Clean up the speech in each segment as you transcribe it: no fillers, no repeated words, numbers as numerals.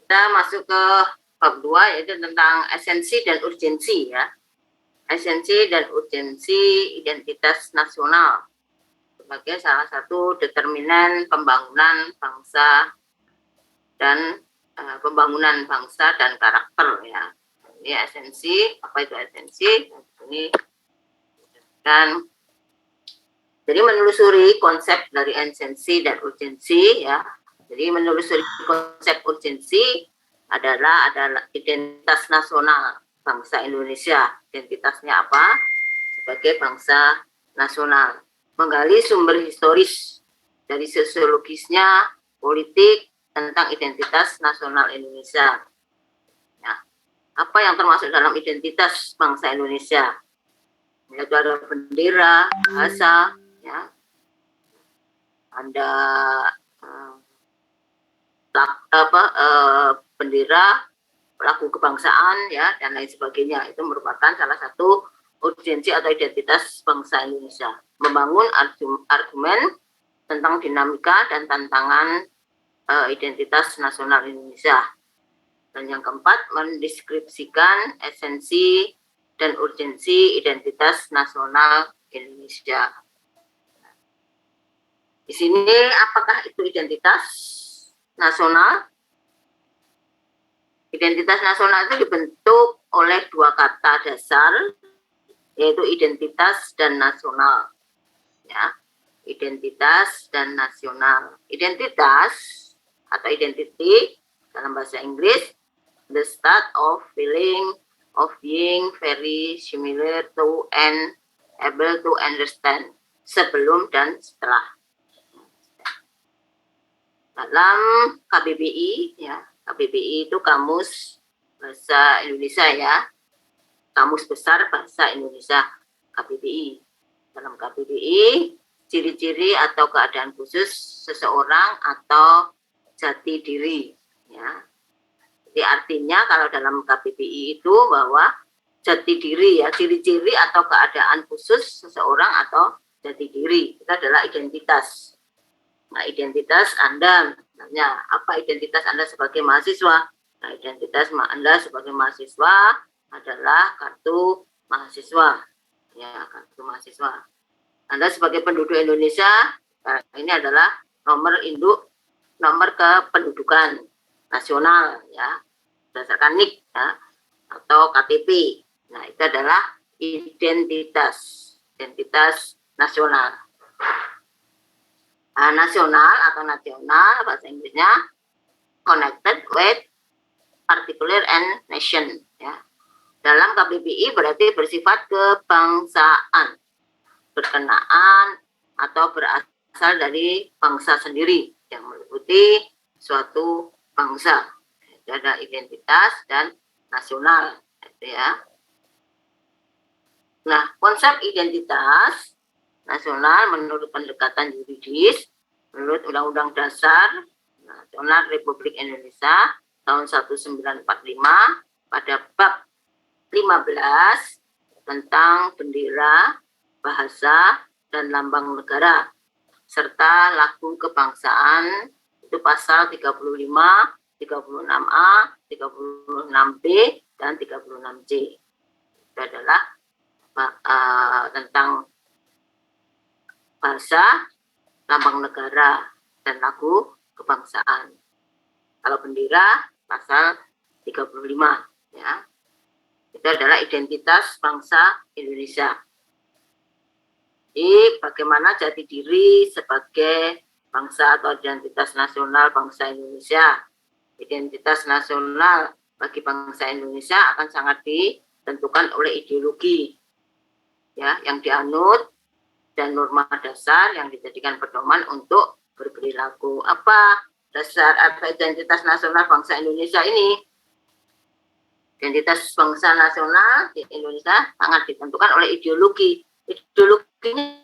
Kita masuk ke bab 2, yaitu tentang esensi dan urgensi ya. Esensi dan urgensi identitas nasional sebagai salah satu determinan pembangunan bangsa dan pembangunan bangsa dan karakter ya. Ini esensi, apa itu esensi? Ini dan jadi menelusuri konsep dari esensi dan urgensi ya. Jadi menelusuri konsep urgensi adalah identitas nasional bangsa Indonesia. Identitasnya apa? Sebagai bangsa nasional. Menggali sumber historis dari sosiologisnya, politik tentang identitas nasional Indonesia. Ya. Apa yang termasuk dalam identitas bangsa Indonesia? Yaitu ada bendera, bahasa, ya, ada bendera, lagu kebangsaan, ya, dan lain sebagainya. Itu merupakan salah satu urgensi atau identitas bangsa Indonesia. Membangun argumen tentang dinamika dan tantangan identitas nasional Indonesia. Dan yang keempat, mendeskripsikan esensi dan urgensi identitas nasional Indonesia. Di sini apakah itu identitas nasional? Identitas nasional itu dibentuk oleh dua kata dasar, yaitu identitas dan nasional. Ya, identitas dan nasional. Identitas atau identity dalam bahasa Inggris, the state of feeling, of being very similar to and able to understand, sebelum dan setelah. Dalam KBBI, ya, KBBI itu Kamus Bahasa Indonesia ya, Kamus Besar Bahasa Indonesia KBBI. Dalam KBBI, ciri-ciri atau keadaan khusus seseorang atau jati diri. Ya. Jadi artinya kalau dalam KBBI itu bahwa jati diri ya, ciri-ciri atau keadaan khusus seseorang atau jati diri itu adalah identitas. Nah, identitas Anda, misalnya apa identitas Anda sebagai mahasiswa? Nah, identitas Anda sebagai mahasiswa adalah kartu mahasiswa. Ya, kartu mahasiswa. Anda sebagai penduduk Indonesia, ini adalah nomor induk, nomor kependudukan nasional ya, berdasarkan NIK ya, atau KTP. Nah, itu adalah identitas nasional. Nasional atau nasional bahasa Inggrisnya connected with particular and nation ya. Dalam KBBI berarti bersifat kebangsaan, berkenaan atau berasal dari bangsa sendiri yang meliputi suatu bangsa. Itu ada identitas dan nasional ya. Nah, konsep identitas nasional menurut pendekatan yuridis, menurut Undang-Undang Dasar Nasional Republik Indonesia tahun 1945 pada bab 15 tentang bendera, bahasa, dan lambang negara, serta lagu kebangsaan, itu pasal 35, 36A, 36B, dan 36C. Itu adalah tentang bahasa, lambang negara, dan lagu kebangsaan. Kalau bendera, pasal 35 ya. Itu adalah identitas bangsa Indonesia. Jadi bagaimana jati diri sebagai bangsa atau identitas nasional bangsa Indonesia. Identitas nasional bagi bangsa Indonesia akan sangat ditentukan oleh ideologi ya, yang dianut dan norma dasar yang dijadikan pedoman untuk berperilaku. Apa dasar atau identitas nasional bangsa Indonesia ini? Identitas bangsa nasional di Indonesia sangat ditentukan oleh ideologi. Ideologinya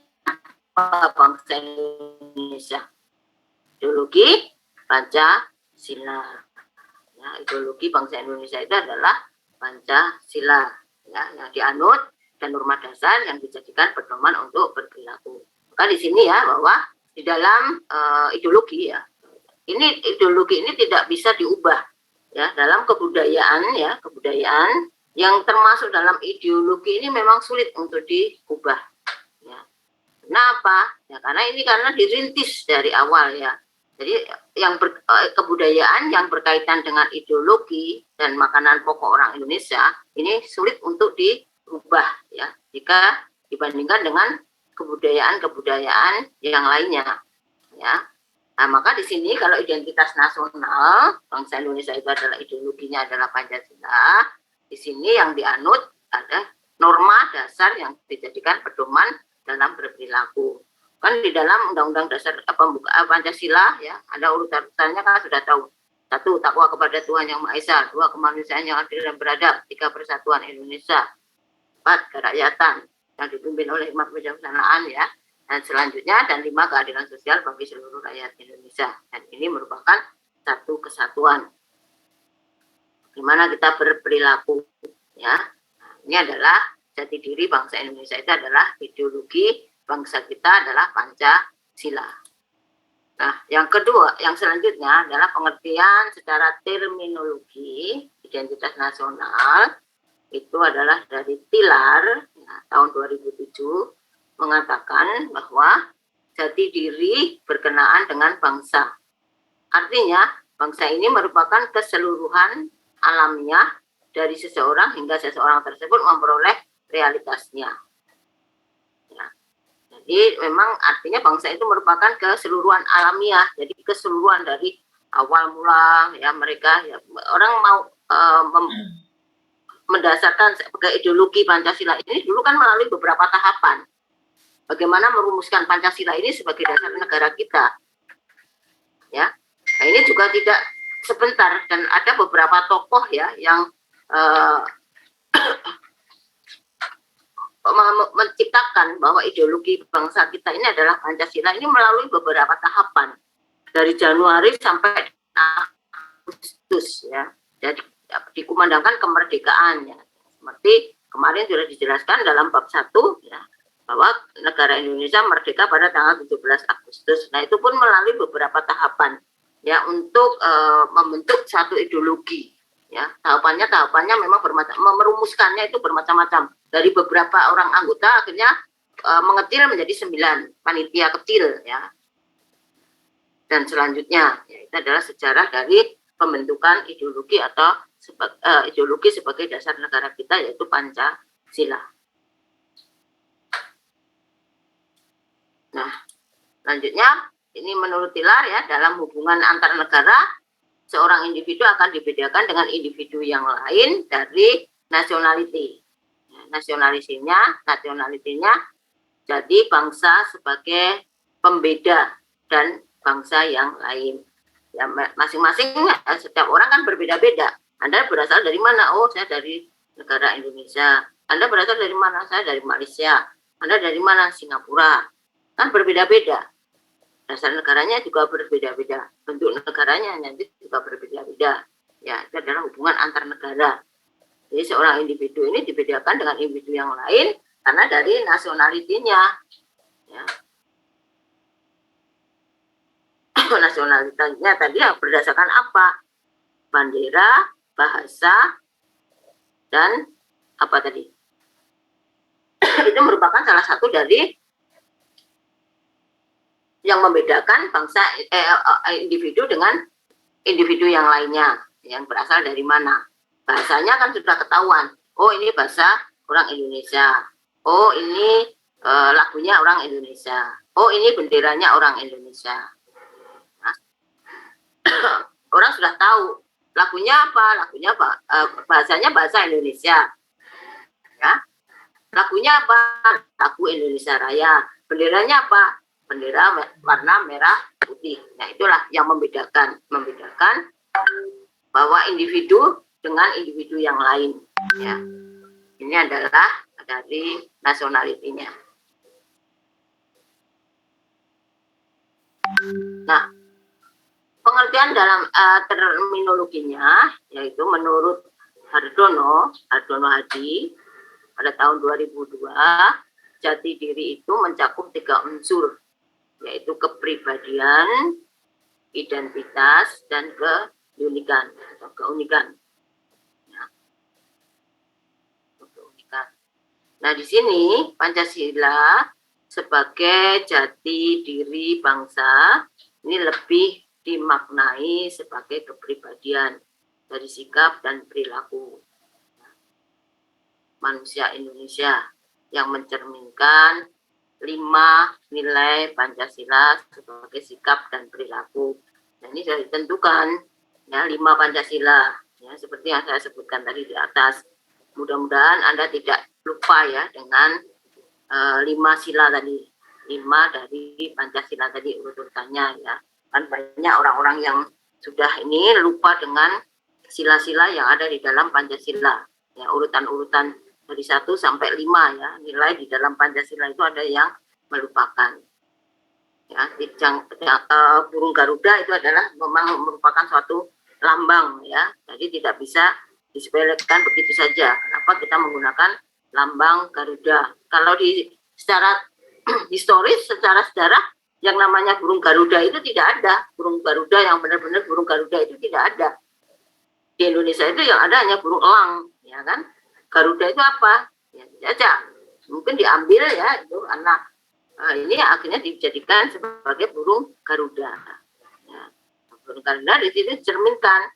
bangsa Indonesia. Ideologi Pancasila. Ya, ideologi bangsa Indonesia itu adalah Pancasila ya, yang dianut dan norma dasar yang dijadikan pedoman untuk berperilaku. Maka di sini ya bahwa di dalam ideologi ya, ini ideologi ini tidak bisa diubah ya dalam kebudayaan yang termasuk dalam ideologi ini memang sulit untuk diubah. Ya. Kenapa? Ya karena dirintis dari awal ya. Jadi kebudayaan yang berkaitan dengan ideologi dan makanan pokok orang Indonesia ini sulit untuk diubah ya jika dibandingkan dengan kebudayaan yang lainnya ya. Nah, maka di sini kalau identitas nasional bangsa Indonesia itu adalah ideologinya adalah Pancasila, di sini yang dianut ada norma dasar yang dijadikan pedoman dalam berperilaku. Kan di dalam Undang-Undang Dasar Pembukaan Pancasila ya ada urutan-urutannya kan sudah tahu. 1. Takwa kepada Tuhan Yang Maha Esa. 2. Kemanusiaan yang adil dan beradab. 3. Persatuan Indonesia. 4. Kerakyatan yang dipimpin oleh hikmat kebijaksanaan ya. Dan selanjutnya dan 5. Keadilan sosial bagi seluruh rakyat Indonesia. Dan ini merupakan satu kesatuan. Bagaimana kita berperilaku ya. Nah, ini adalah jati diri bangsa Indonesia itu adalah ideologi bangsa kita adalah Pancasila. Nah, yang kedua, yang selanjutnya adalah pengertian secara terminologi identitas nasional itu adalah dari Tilar ya, tahun 2007 mengatakan bahwa jati diri berkenaan dengan bangsa. Artinya, bangsa ini merupakan keseluruhan alamiah dari seseorang hingga seseorang tersebut memperoleh realitasnya. Jadi memang artinya bangsa itu merupakan keseluruhan alamiah, jadi keseluruhan dari awal mula ya mereka ya, orang mau mendasarkan ideologi Pancasila ini dulu kan melalui beberapa tahapan. Bagaimana merumuskan Pancasila ini sebagai dasar negara kita, ya. Nah, ini juga tidak sebentar dan ada beberapa tokoh ya yang menciptakan bahwa ideologi bangsa kita ini adalah Pancasila ini melalui beberapa tahapan dari Januari sampai Agustus ya. Jadi dikumandangkan kemerdekaannya. Seperti kemarin sudah dijelaskan dalam bab 1 ya bahwa negara Indonesia merdeka pada tanggal 17 Agustus. Nah, itu pun melalui beberapa tahapan ya untuk membentuk satu ideologi. Ya, tahapannya memang merumuskannya itu bermacam-macam. Dari beberapa orang anggota akhirnya mengecil menjadi 9 panitia kecil ya. Dan selanjutnya ya, itu adalah sejarah dari pembentukan ideologi atau ideologi sebagai dasar negara kita yaitu Pancasila. Nah, selanjutnya ini menurut Tilar ya dalam hubungan antar negara seorang individu akan dibedakan dengan individu yang lain dari nationality. Nationality-nya jadi bangsa sebagai pembeda dan bangsa yang lain. Ya, masing-masing setiap orang kan berbeda-beda. Anda berasal dari mana? Oh, saya dari negara Indonesia. Anda berasal dari mana? Saya dari Malaysia. Anda dari mana? Singapura. Kan berbeda-beda. Dasar negaranya juga berbeda-beda. Bentuk negaranya nanti juga berbeda-beda. Ya, itu adalah hubungan antar negara. Jadi seorang individu ini dibedakan dengan individu yang lain karena dari nasionalitinya. Ya. Nasionalitasnya tadi berdasarkan apa? Bendera, bahasa, dan apa tadi? Itu merupakan salah satu dari yang membedakan bangsa individu dengan individu yang lainnya yang berasal dari mana. Bahasanya kan sudah ketahuan. Oh, ini bahasa orang Indonesia. Oh, ini lagunya orang Indonesia. Oh, ini benderanya orang Indonesia. Nah, orang sudah tahu lagunya apa? Lagunya apa? Bahasanya bahasa Indonesia. Ya. Lagunya apa? Lagu Indonesia Raya. Benderanya apa? Bendera warna merah putih. Nah, itulah yang membedakan bahwa individu dengan individu yang lain. Ya, ini adalah dari nasionalitinya. Nah, pengertian dalam terminologinya yaitu menurut Hardono Hadi pada tahun 2002 jati diri itu mencakup 3 unsur yaitu kepribadian, identitas, dan diunikan atau keunikan. Ya, keunikan. Nah, di sini Pancasila sebagai jati diri bangsa ini lebih dimaknai sebagai kepribadian dari sikap dan perilaku manusia Indonesia yang mencerminkan 5 nilai Pancasila sebagai sikap dan perilaku. Nah, ini sudah ditentukan ya 5 Pancasila ya seperti yang saya sebutkan tadi di atas. Mudah-mudahan Anda tidak lupa ya dengan 5 sila tadi, 5 dari Pancasila tadi urutannya ya. Kan banyak orang-orang yang sudah ini lupa dengan sila-sila yang ada di dalam Pancasila. Ya, urutan-urutan dari 1 sampai 5 ya, nilai di dalam Pancasila itu ada yang melupakan. Ya, burung Garuda itu adalah memang merupakan suatu lambang ya. Jadi tidak bisa disepelekan begitu saja. Kenapa kita menggunakan lambang Garuda? Kalau secara historis, secara sejarah yang namanya burung Garuda itu tidak ada. Burung Garuda yang benar-benar burung Garuda itu tidak ada. Di Indonesia itu yang ada hanya burung elang, ya kan? Garuda itu apa? Ya, saja. Mungkin diambil ya itu anak. Ini akhirnya dijadikan sebagai burung Garuda. Ya. Burung Garuda di sini cerminkan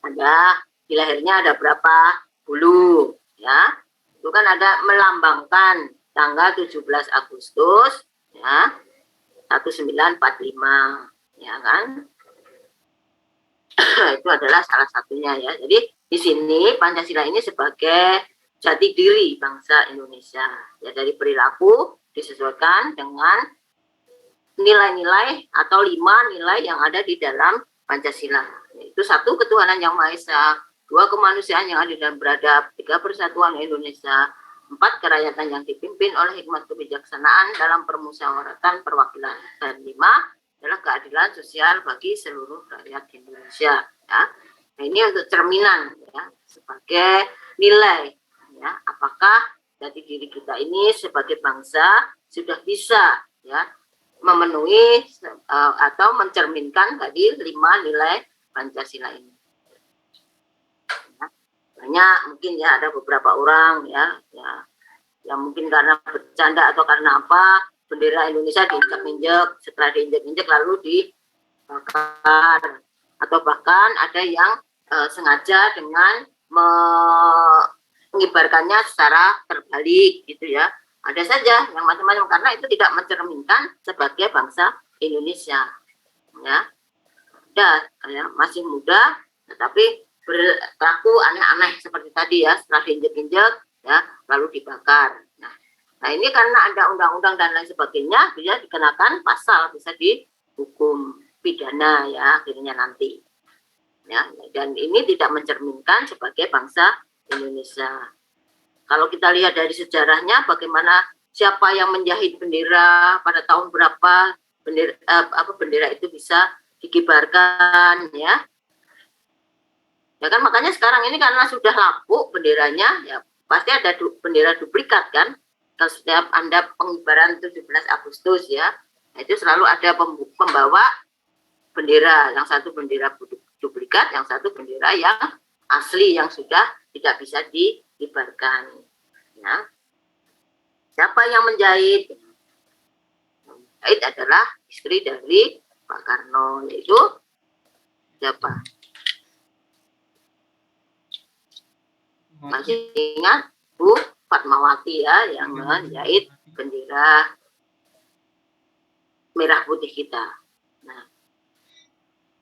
ada di lahirnya ada berapa bulu, ya. Itu kan ada melambangkan tanggal 17 Agustus ya 1945 ya kan. Itu adalah salah satunya ya. Jadi di sini Pancasila ini sebagai jati diri bangsa Indonesia ya, dari perilaku disesuaikan dengan nilai-nilai atau 5 nilai yang ada di dalam Pancasila, yaitu 1 ketuhanan yang Maha Esa, 2 kemanusiaan yang adil dan beradab, 3 persatuan Indonesia, 4 kerakyatan yang dipimpin oleh hikmat kebijaksanaan dalam permusyawaratan perwakilan, dan 5 adalah keadilan sosial bagi seluruh rakyat Indonesia. Ya. Nah, ini untuk cerminan ya, sebagai nilai ya, apakah jati diri kita ini sebagai bangsa sudah bisa ya memenuhi atau mencerminkan tadi 5 nilai Pancasila ini. Ya, banyak mungkin ya ada beberapa orang ya yang mungkin karena bercanda atau karena apa bendera Indonesia diinjak-injak, setelah diinjak-injak lalu dibakar, atau bahkan ada yang sengaja dengan mengibarkannya secara terbalik gitu ya. Ada saja yang macam-macam karena itu tidak mencerminkan sebagai bangsa Indonesia. Ya, ya masih muda, tetapi berlaku aneh-aneh seperti tadi ya, setelah diinjek-injek ya, lalu dibakar. Nah ini karena ada undang-undang dan lain sebagainya, bisa dikenakan pasal, bisa dihukum pidana ya akhirnya nanti. Ya, dan ini tidak mencerminkan sebagai bangsa Indonesia. Kalau kita lihat dari sejarahnya, bagaimana siapa yang menjahit bendera pada tahun berapa bendera itu bisa dikibarkan ya. Ya kan makanya sekarang ini karena sudah lapuk benderanya, ya pasti ada bendera duplikat kan. Kalau setiap Anda pengibaran 17 Agustus ya, itu selalu ada pembawa bendera, yang satu bendera duplikat, yang satu bendera yang asli yang sudah tidak bisa dikibarkan. Ya. Siapa yang menjahit? Menjahit adalah istri dari Pak Karno, yaitu siapa? Masih ingat Bu Fatmawati ya yang menjahit bendera merah putih kita. Nah,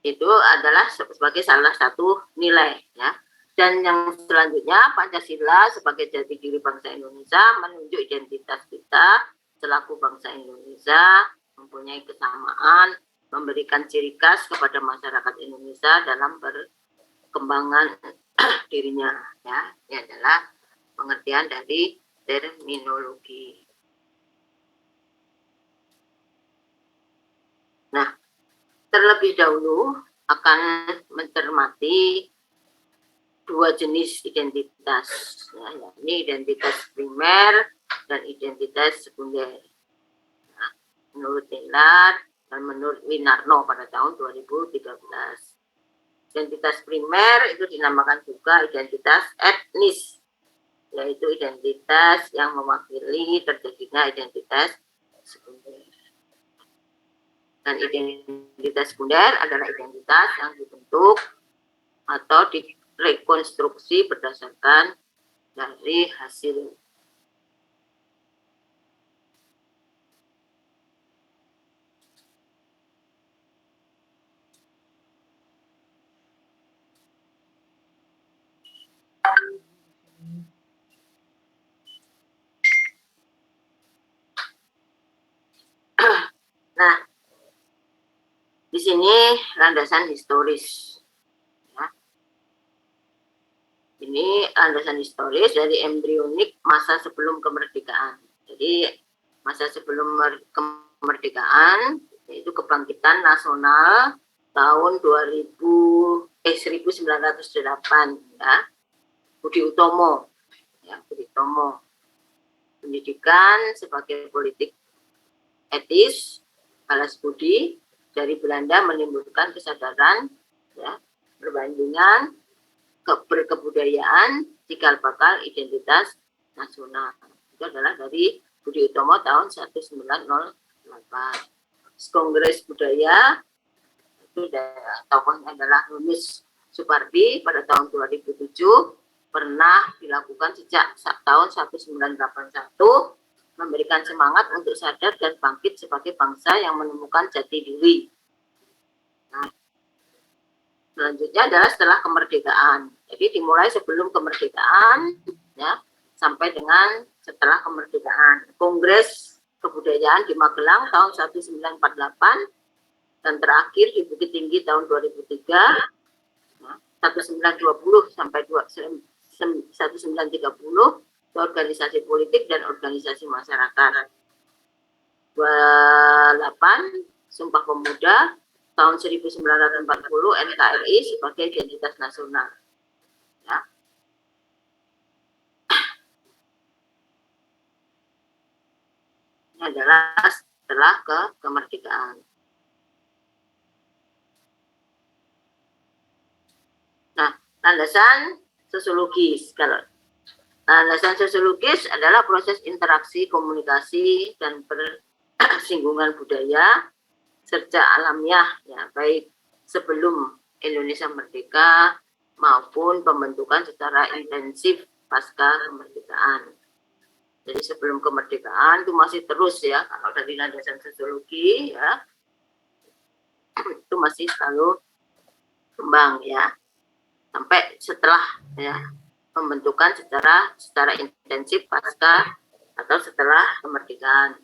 itu adalah sebagai salah satu nilai ya. Dan yang selanjutnya Pancasila sebagai jati diri bangsa Indonesia menunjuk identitas kita selaku bangsa Indonesia, mempunyai kesamaan, memberikan ciri khas kepada masyarakat Indonesia dalam perkembangan dirinya ya. Ini adalah pengertian dari terminologi. Nah, terlebih dahulu akan mencermati 2 jenis identitas, ya, ini identitas primer dan identitas sekunder. Nah, menurut Taylor dan menurut Winarno pada tahun 2013. Identitas primer itu dinamakan juga identitas etnis, yaitu identitas yang mewakili terjadinya identitas sekunder. Dan identitas sekunder adalah identitas yang dibentuk atau direkonstruksi berdasarkan dari hasil Nah, di sini landasan historis. Ya. Ini landasan historis dari embrionik masa sebelum kemerdekaan. Jadi masa sebelum kemerdekaan yaitu kebangkitan nasional tahun 1908 ya. Budi Utomo. Ya, Budi Utomo. Pendidikan sebagai politik etis, balas budi dari Belanda menimbulkan kesadaran ya, perbandingan berkebudayaan cikal bakal identitas nasional. Itu adalah dari Budi Utomo tahun 1908. Kongres Budaya itu tokohnya adalah Yunus Supardi pada tahun 2007, pernah dilakukan sejak tahun 1981, memberikan semangat untuk sadar dan bangkit sebagai bangsa yang menemukan jati diri. Nah, selanjutnya adalah setelah kemerdekaan. Jadi dimulai sebelum kemerdekaan ya, sampai dengan setelah kemerdekaan. Kongres Kebudayaan di Magelang tahun 1948 dan terakhir di Bukit Tinggi tahun 2003, 1920 sampai 1930, organisasi politik dan organisasi masyarakat. 28 Sumpah Pemuda tahun 1940 NKRI sebagai identitas nasional. Ya. Ini adalah setelah kemerdekaan. Nah, landasan sosiologis. Kalau landasan sosiologis adalah proses interaksi, komunikasi, dan persinggungan budaya serta alamiah, ya, baik sebelum Indonesia merdeka maupun pembentukan secara intensif pasca kemerdekaan. Jadi sebelum kemerdekaan itu masih terus ya, kalau dari landasan sosiologi ya, itu masih selalu kembang ya, sampai setelah ya pembentukan secara intensif pasca atau setelah kemerdekaan.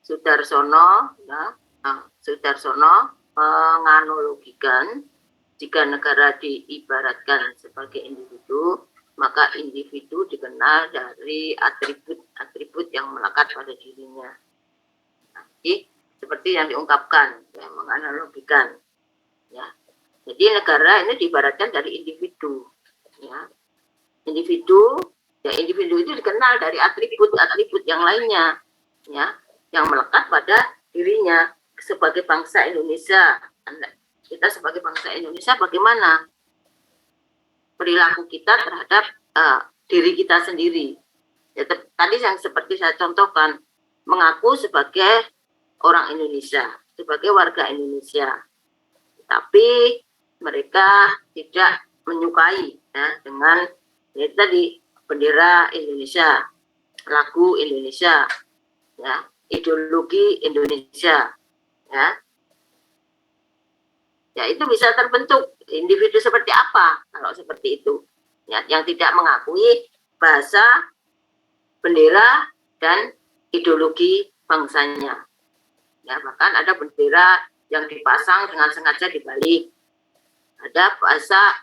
Sudarsono menganalogikan jika negara diibaratkan sebagai individu, maka individu dikenal dari atribut-atribut yang melekat pada dirinya. Jadi seperti yang diungkapkan, ya, menganalogikan. Ya. Jadi negara ini diibaratkan dari individu. Ya. Individu itu dikenal dari atribut-atribut yang lainnya, ya, yang melekat pada dirinya. Sebagai bangsa Indonesia, kita sebagai bangsa Indonesia bagaimana perilaku kita terhadap diri kita sendiri. Ya, tadi yang seperti saya contohkan, mengaku sebagai orang Indonesia, sebagai warga Indonesia, tapi mereka tidak menyukai ya, dengan ya, tadi bendera Indonesia, lagu Indonesia, ya, ideologi Indonesia, ya. Ya, itu bisa terbentuk individu seperti apa kalau seperti itu, ya, yang tidak mengakui bahasa, bendera, dan ideologi bangsanya. Ya, bahkan ada bendera yang dipasang dengan sengaja dibalik, ada bahasa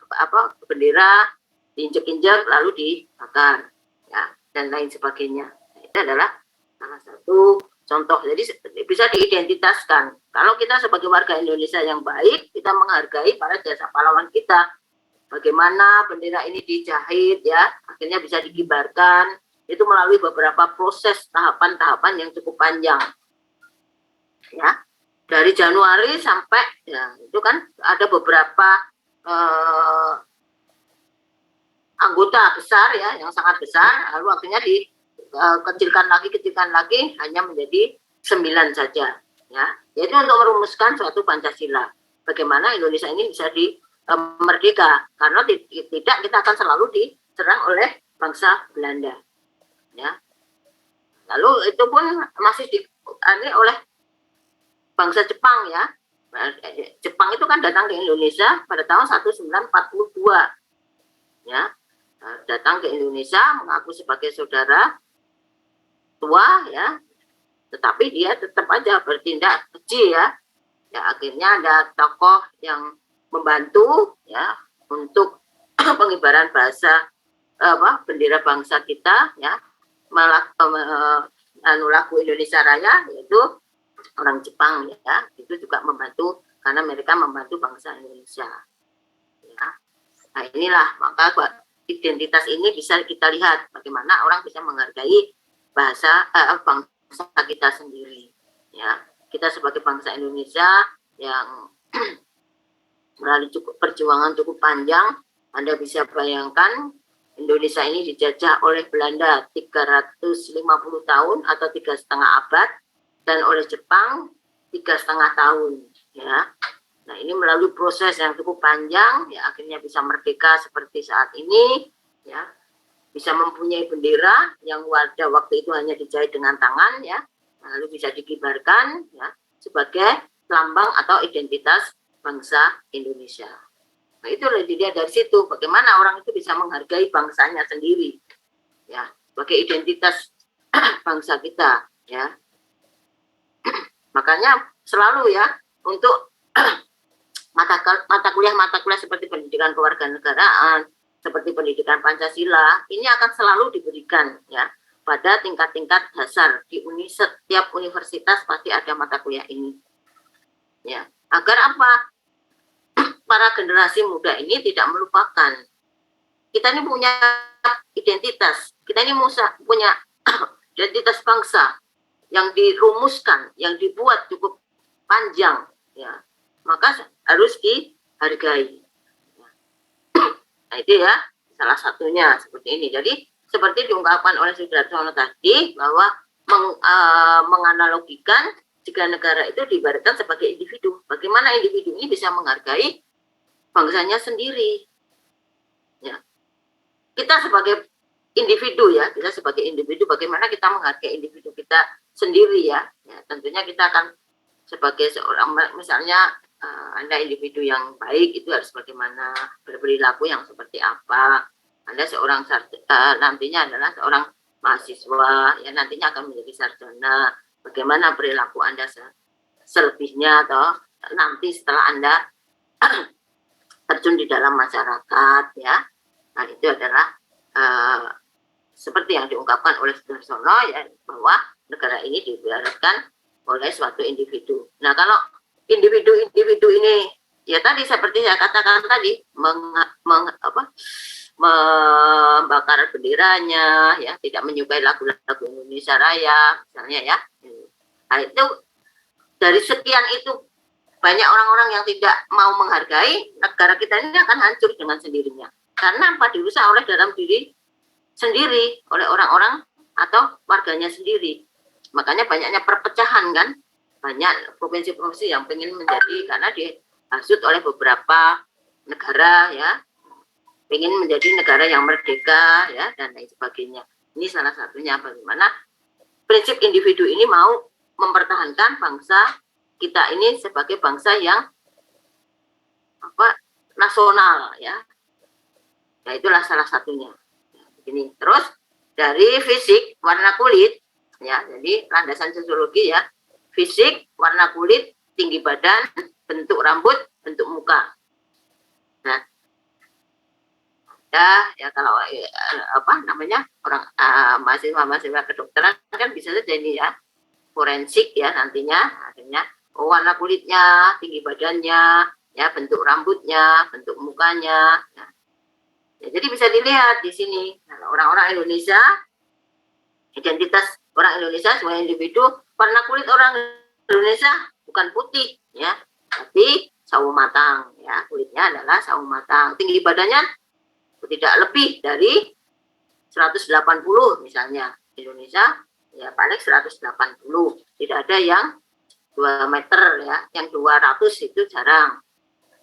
bendera diinjek-injek lalu dibakar, ya, dan lain sebagainya. Nah, itu adalah salah satu contoh. Jadi bisa diidentitaskan. Kalau kita sebagai warga Indonesia yang baik, kita menghargai para jasa pahlawan kita. Bagaimana bendera ini dijahit, ya, akhirnya bisa dikibarkan. Itu melalui beberapa proses tahapan-tahapan yang cukup panjang. Ya, dari Januari sampai ya itu kan ada beberapa eh, anggota besar ya, yang sangat besar, lalu akhirnya kecilkan lagi hanya menjadi 9 saja ya. Yaitu untuk merumuskan suatu Pancasila. Bagaimana Indonesia ini bisa merdeka, karena tidak kita akan selalu diserang oleh bangsa Belanda ya. Lalu itu pun masih oleh bangsa Jepang ya. Jepang itu kan datang ke Indonesia pada tahun 1942 ya, datang ke Indonesia mengaku sebagai saudara tua ya, tetapi dia tetap aja bertindak keji ya. Ya akhirnya ada tokoh yang membantu ya untuk pengibaran bendera bangsa kita ya, laku Indonesia Raya, yaitu orang Jepang ya, itu juga membantu karena mereka membantu bangsa Indonesia ya. Nah inilah maka identitas ini bisa kita lihat bagaimana orang bisa menghargai bangsa kita sendiri ya. Kita sebagai bangsa Indonesia yang melalui perjuangan cukup panjang, Anda bisa bayangkan Indonesia ini dijajah oleh Belanda 350 tahun atau 3,5 abad, dan oleh Jepang 3,5 tahun ya. Nah ini melalui proses yang cukup panjang ya, akhirnya bisa merdeka seperti saat ini ya, bisa mempunyai bendera yang pada waktu itu hanya dijahit dengan tangan ya, lalu bisa dikibarkan ya sebagai lambang atau identitas bangsa Indonesia. Nah itu dilihat dari situ bagaimana orang itu bisa menghargai bangsanya sendiri ya, sebagai identitas bangsa kita ya. Makanya selalu ya untuk mata kuliah seperti pendidikan kewarganegaraan, seperti pendidikan Pancasila, ini akan selalu diberikan ya pada tingkat-tingkat dasar di setiap universitas pasti ada mata kuliah ini ya, agar apa, para generasi muda ini tidak melupakan kita ini punya identitas, kita ini punya identitas bangsa yang dirumuskan, yang dibuat cukup panjang ya, maka harus dihargai. Nah itu ya salah satunya seperti ini. Jadi seperti diungkapkan oleh Sudarsono tadi bahwa menganalogikan jika negara itu diibaratkan sebagai individu, bagaimana individu ini bisa menghargai bangsanya sendiri ya. Kita sebagai individu ya, kita sebagai individu bagaimana kita menghargai individu kita sendiri ya. Ya tentunya kita akan sebagai seorang, misalnya Anda individu yang baik itu harus bagaimana, berperilaku yang seperti apa. Anda seorang nantinya adalah seorang mahasiswa ya, nantinya akan menjadi sarjana, bagaimana perilaku Anda selebihnya atau nanti setelah Anda terjun di dalam masyarakat ya. Nah itu adalah seperti yang diungkapkan oleh Sudarsono ya, bahwa negara ini diibaratkan oleh suatu individu. Nah kalau individu ini ya tadi seperti saya katakan tadi, membakar benderanya ya, tidak menyukai lagu-lagu Indonesia Raya misalnya ya. Nah itu dari sekian itu banyak orang-orang yang tidak mau menghargai, negara kita ini akan hancur dengan sendirinya. Karena apa? Dirusak oleh dalam diri sendiri, oleh orang-orang atau warganya sendiri. Makanya banyaknya perpecahan kan, banyak provinsi-provinsi yang ingin menjadi, karena dihasut oleh beberapa negara ya, ingin menjadi negara yang merdeka ya, dan lain sebagainya. Ini salah satunya bagaimana prinsip individu ini mau mempertahankan bangsa kita ini sebagai bangsa yang nasional ya. Nah itulah salah satunya. Ini terus dari fisik warna kulit ya, jadi landasan sosiologi ya, fisik, warna kulit, tinggi badan, bentuk rambut, bentuk muka. Nah ya kalau orang mahasiswa kedokteran kan bisa saja ini ya, forensik ya, nantinya akhirnya warna kulitnya, tinggi badannya ya, bentuk rambutnya, bentuk mukanya ya. Ya, jadi bisa dilihat di sini orang-orang Indonesia, identitas orang Indonesia sebagai individu, warna kulit orang Indonesia bukan putih ya, tapi sawo matang ya, kulitnya adalah sawo matang. Tinggi badannya tidak lebih dari 180 misalnya. Indonesia ya paling 180. Tidak ada yang 2 meter ya, yang 200 itu jarang.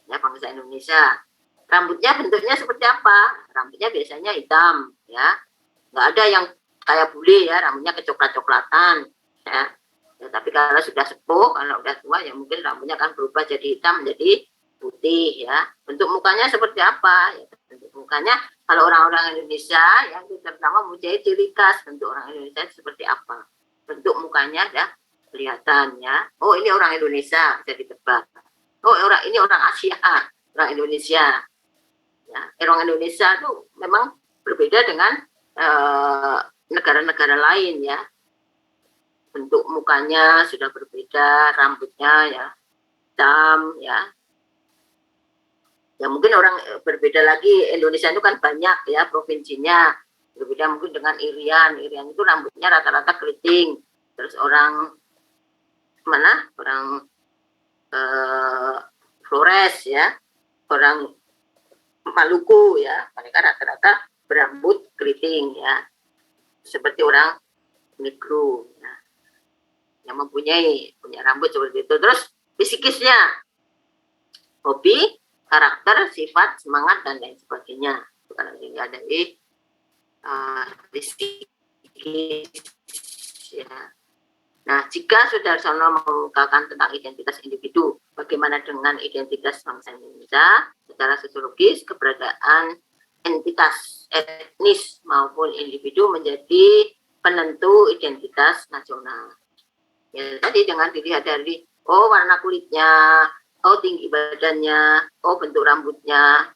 Ya bangsa Indonesia. Rambutnya bentuknya seperti apa? Rambutnya biasanya hitam ya. Nggak ada yang kayak bule ya, rambutnya kecoklat-coklatan ya. Ya, tapi kalau sudah sepuh, kalau udah tua ya mungkin rambutnya akan berubah jadi hitam menjadi putih ya. Bentuk mukanya seperti apa? Ya, bentuk mukanya kalau orang-orang Indonesia yang terutama mempunyai ciri khas bentuk orang Indonesia seperti apa? Bentuk mukanya dah kelihatan ya. Oh ini orang Indonesia bisa ditebak. Oh ini orang Asia, orang Indonesia. Ya, orang Indonesia itu memang berbeda dengan negara-negara lain ya. Bentuk mukanya sudah berbeda, rambutnya ya hitam ya. Ya mungkin orang berbeda lagi, Indonesia itu kan banyak ya provinsinya. Berbeda mungkin dengan Irian. Irian itu rambutnya rata-rata keriting. Terus orang mana? Orang Flores ya. Orang Maluku ya, mereka rata-rata berambut keriting ya, seperti orang Negro ya, yang punya rambut seperti itu. Terus psikisnya, hobi, karakter, sifat, semangat dan lain sebagainya. Kalau dilihat dari psikis ya. Nah, jika Sudarsono mengemukakan tentang identitas individu, bagaimana dengan identitas bangsa Indonesia? Secara sosiologis, keberadaan entitas etnis maupun individu menjadi penentu identitas nasional. Ya, tadi dengan dilihat dari, warna kulitnya, tinggi badannya, bentuk rambutnya,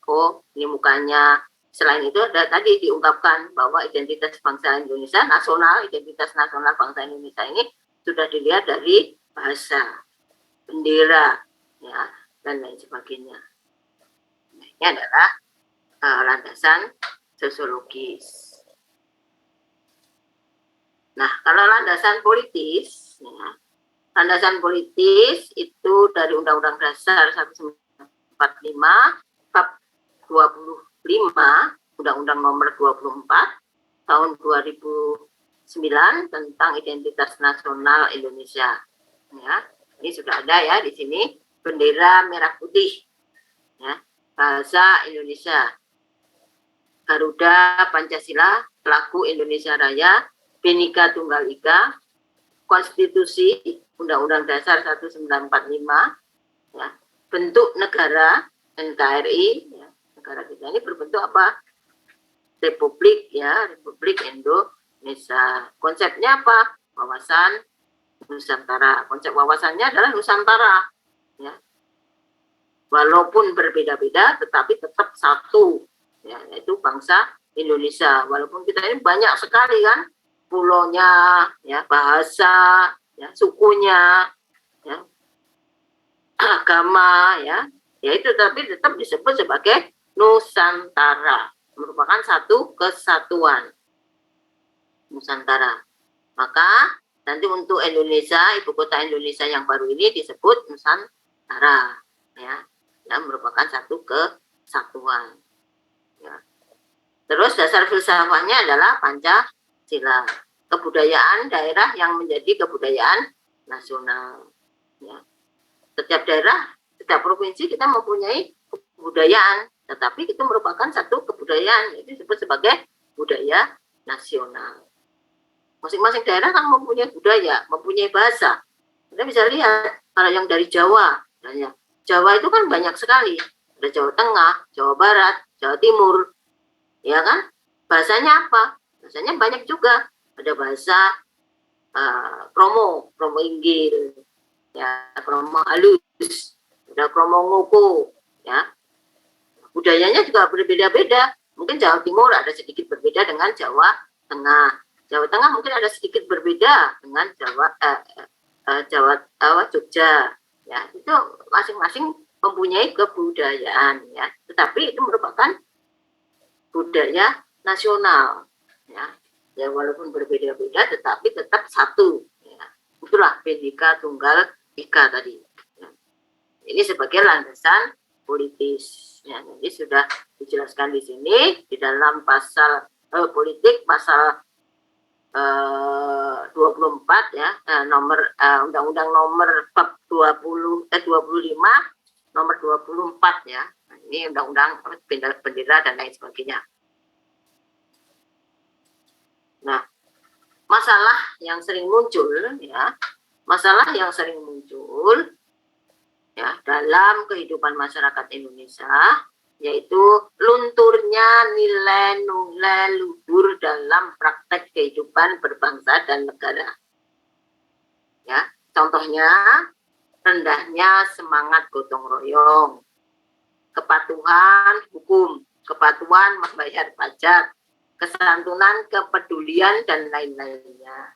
ini mukanya. Selain itu, ada tadi diungkapkan bahwa identitas bangsa Indonesia nasional, identitas nasional bangsa Indonesia ini sudah dilihat dari bahasa, bendera, ya, dan lain sebagainya. Nah, ini adalah landasan sosiologis. Nah, kalau landasan politis, ya, landasan politis itu dari Undang-Undang Dasar 1945, bab 25, Undang-Undang Nomor 24 tahun 2009 tentang identitas nasional Indonesia. Ya, ini sudah ada ya di sini bendera merah putih, ya, bahasa Indonesia, Garuda Pancasila, Lagu Indonesia Raya, Bhinneka Tunggal Ika, Konstitusi Undang-Undang Dasar 1945, ya, bentuk negara NKRI, ya, negara kita ini berbentuk apa? Republik ya, Republik Indonesia. Konsepnya apa? Wawasan Nusantara. Konsep wawasannya adalah Nusantara. Ya. Walaupun berbeda-beda, tetapi tetap satu. Ya, yaitu bangsa Indonesia. Walaupun kita ini banyak sekali kan, pulaunya, ya, bahasa, ya, sukunya, ya, agama, ya, itu tapi tetap disebut sebagai Nusantara. Merupakan satu kesatuan Nusantara. Maka nanti untuk Indonesia, ibu kota Indonesia yang baru ini disebut Nusantara, ya, yang merupakan satu kesatuan. Ya. Terus dasar filsafatnya adalah Pancasila, kebudayaan daerah yang menjadi kebudayaan nasional. Ya. Setiap daerah, setiap provinsi kita mempunyai kebudayaan, tetapi itu merupakan satu kebudayaan, itu disebut sebagai budaya nasional. Masing-masing daerah kan mempunyai budaya, mempunyai bahasa. Kita bisa lihat kalau yang dari Jawa, misalnya Jawa itu kan banyak sekali, ada Jawa Tengah, Jawa Barat, Jawa Timur, ya kan? Bahasanya apa? Bahasanya banyak juga. Ada bahasa Kromo Inggil, ya, Kromo halus, ada Kromo ngoko, ya. Budayanya juga berbeda-beda. Mungkin Jawa Timur ada sedikit berbeda dengan Jawa Tengah. Jawa Tengah mungkin ada sedikit berbeda dengan Jogja. Ya, itu masing-masing mempunyai kebudayaan, ya. Tetapi itu merupakan budaya nasional, ya. Ya walaupun berbeda-beda, tetapi tetap satu. Ya. Itulah Bhinneka Tunggal Ika tadi. Ya. Ini sebagai landasan politis. Ya, jadi sudah dijelaskan di sini di dalam pasal politik pasal 24 ya, nomor Undang-Undang nomor bab 25 nomor 24 ya. Nah, ini Undang-Undang bendera dan lain sebagainya. Nah, masalah yang sering muncul ya, ya dalam kehidupan masyarakat Indonesia yaitu lunturnya nilai-nilai luhur dalam praktek kehidupan berbangsa dan negara. Ya, contohnya rendahnya semangat gotong royong, kepatuhan hukum, kepatuhan membayar pajak, kesantunan, kepedulian dan lain-lainnya.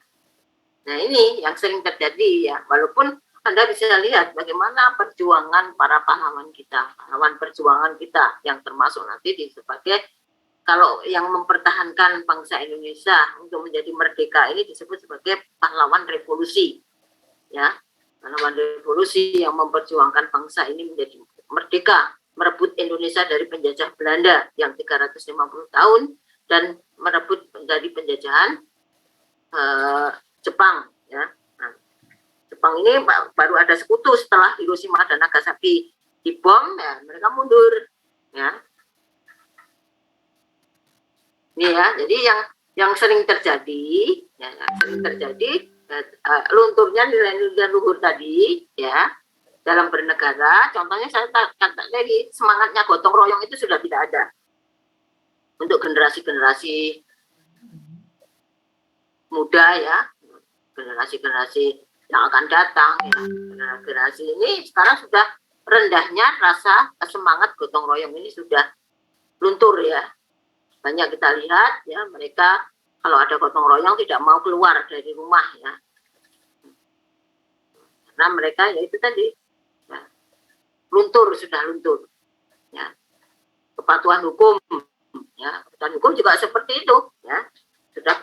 Nah, ini yang sering terjadi ya, walaupun Anda bisa lihat bagaimana perjuangan para pahlawan kita, pahlawan perjuangan kita yang termasuk nanti sebagai kalau yang mempertahankan bangsa Indonesia untuk menjadi merdeka ini disebut sebagai pahlawan revolusi. Ya, pahlawan revolusi yang memperjuangkan bangsa ini menjadi merdeka, merebut Indonesia dari penjajah Belanda yang 350 tahun dan merebut dari penjajahan Jepang ya. Jepang ini baru ada sekutu setelah Hiroshima dan Nagasaki dibom, ya mereka mundur, ya. Ini ya, jadi yang sering terjadi, ya, lunturnya nilai-nilai luhur tadi, ya, dalam bernegara. Contohnya saya kata tadi semangatnya gotong royong itu sudah tidak ada untuk generasi-generasi muda ya, generasi-generasi yang akan datang ya. Generasi ini sekarang sudah rendahnya rasa semangat gotong royong ini sudah luntur ya. Banyak kita lihat ya, mereka kalau ada gotong royong tidak mau keluar dari rumah ya. Karena mereka ya itu tadi ya, sudah luntur ya. Kepatuhan hukum ya, kepatuhan hukum juga seperti itu ya. Sudah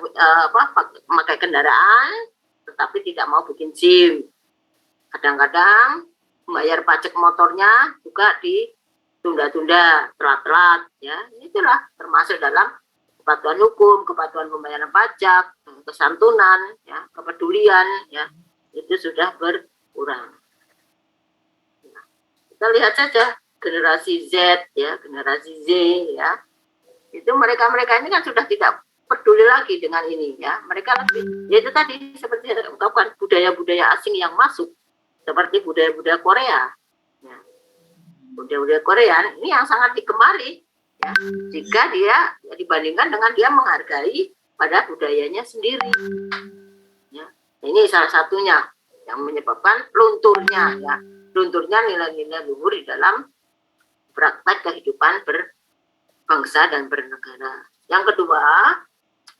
memakai kendaraan tetapi tidak mau bikin SIM. Kadang-kadang membayar pajak motornya juga ditunda-tunda, telat-telat ya. Itulah termasuk dalam kepatuhan hukum, kepatuhan pembayaran pajak, kesantunan ya, kepedulian ya. Itu sudah berkurang. Nah, kita lihat saja generasi Z ya, generasi Z ya. Itu mereka ini kan sudah tidak peduli lagi dengan ini ya. Mereka lebih, ya itu tadi seperti saya ungkapkan, budaya-budaya asing yang masuk seperti budaya-budaya Korea ya. Budaya-budaya Korea ini yang sangat digemari ya, jika dia ya, dibandingkan dengan dia menghargai pada budayanya sendiri ya. Ini salah satunya yang menyebabkan lunturnya nilai-nilai luhur di dalam praktek kehidupan berbangsa dan bernegara. Yang kedua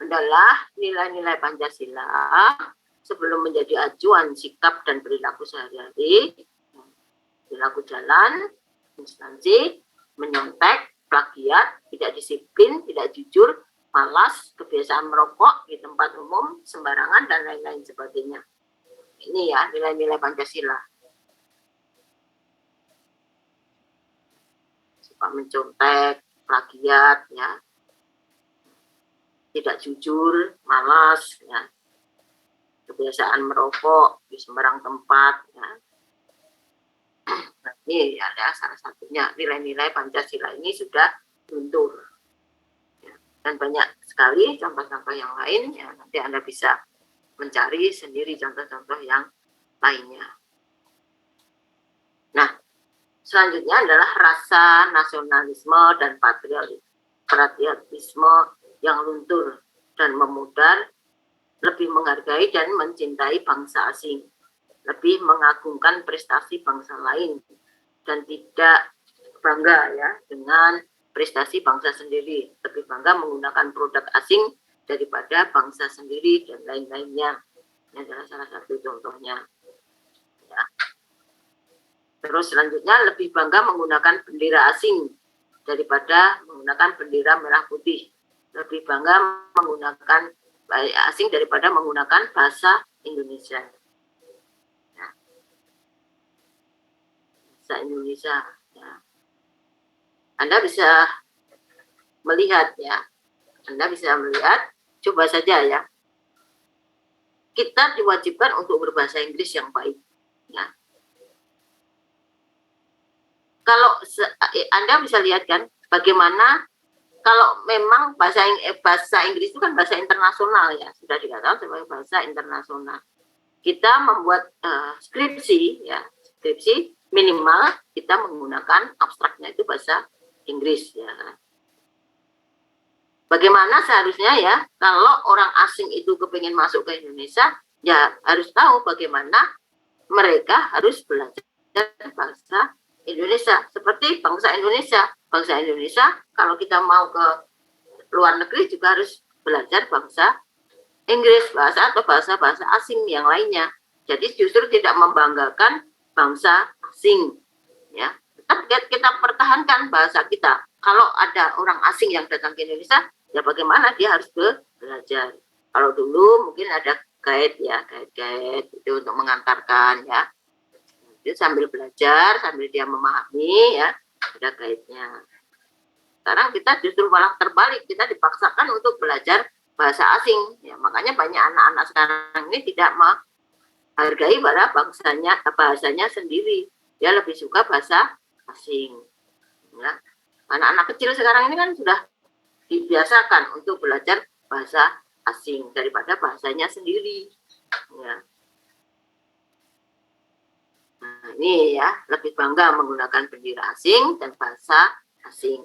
adalah nilai-nilai Pancasila sebelum menjadi acuan sikap dan perilaku sehari-hari, perilaku jalan, instansi, menyontek, plagiat, tidak disiplin, tidak jujur, malas, kebiasaan merokok di tempat umum, sembarangan, dan lain-lain sebagainya. Ini ya nilai-nilai Pancasila. Suka mencontek, plagiat, ya, tidak jujur, malas, ya, kebiasaan merokok di sembarang tempat, ya. Nah, ini ada salah satunya nilai-nilai Pancasila ini sudah luntur, ya. Dan banyak sekali contoh-contoh yang lain, ya, nanti Anda bisa mencari sendiri contoh-contoh yang lainnya. Nah, selanjutnya adalah rasa nasionalisme dan patriotisme yang luntur dan memudar, lebih menghargai dan mencintai bangsa asing, lebih mengagungkan prestasi bangsa lain, dan tidak bangga ya dengan prestasi bangsa sendiri, lebih bangga menggunakan produk asing daripada bangsa sendiri dan lain-lainnya. Ini adalah salah satu contohnya. Ya. Terus selanjutnya lebih bangga menggunakan bendera asing daripada menggunakan bendera merah putih. Lebih bangga menggunakan asing daripada menggunakan bahasa Indonesia. Ya. bangsa Indonesia. Ya. Anda bisa melihat ya, Anda bisa melihat, coba saja ya, kita diwajibkan untuk berbahasa Inggris yang baik. Ya. Kalau Anda bisa lihat kan, bagaimana kalau memang bahasa Inggris itu kan bahasa internasional ya, sudah dikatakan sebagai bahasa internasional. Kita membuat skripsi ya, skripsi minimal kita menggunakan abstraknya itu bahasa Inggris ya. Bagaimana seharusnya ya, kalau orang asing itu kepingin masuk ke Indonesia, ya harus tahu bagaimana mereka harus belajar bahasa Indonesia seperti bangsa Indonesia. Bangsa Indonesia kalau kita mau ke luar negeri juga harus belajar bangsa Inggris, bahasa atau bahasa-bahasa asing yang lainnya. Jadi justru tidak membanggakan bangsa asing ya. Tetap kita pertahankan bahasa kita. Kalau ada orang asing yang datang ke Indonesia, ya bagaimana dia harus belajar. Kalau dulu mungkin ada guide ya, guide itu untuk mengantarkan ya. Dia sambil belajar, sambil dia memahami ya, ada guide-nya. Sekarang kita justru malah terbalik, kita dipaksakan untuk belajar bahasa asing. Ya, makanya banyak anak-anak sekarang ini tidak menghargai pada bahasanya sendiri. Dia lebih suka bahasa asing. Ya. Anak-anak kecil sekarang ini kan sudah dibiasakan untuk belajar bahasa asing daripada bahasanya sendiri. Ya. Nah, ini ya, lebih bangga menggunakan bendera asing dan bahasa asing.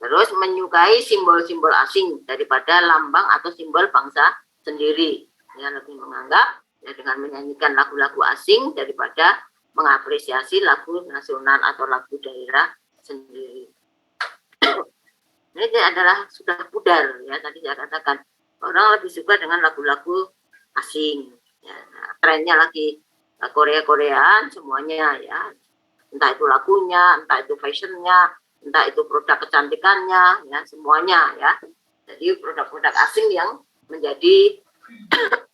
Terus menyukai simbol-simbol asing daripada lambang atau simbol bangsa sendiri. Ya, lebih menganggap ya, dengan menyanyikan lagu-lagu asing daripada mengapresiasi lagu nasional atau lagu daerah sendiri. Ini adalah sudah pudar ya, tadi saya katakan orang lebih suka dengan lagu-lagu asing. Ya, nah, trennya lagi Korea-Koreaan semuanya ya, entah itu lagunya, entah itu fashionnya, entah itu produk kecantikannya, ya semuanya ya. Jadi produk-produk asing yang menjadi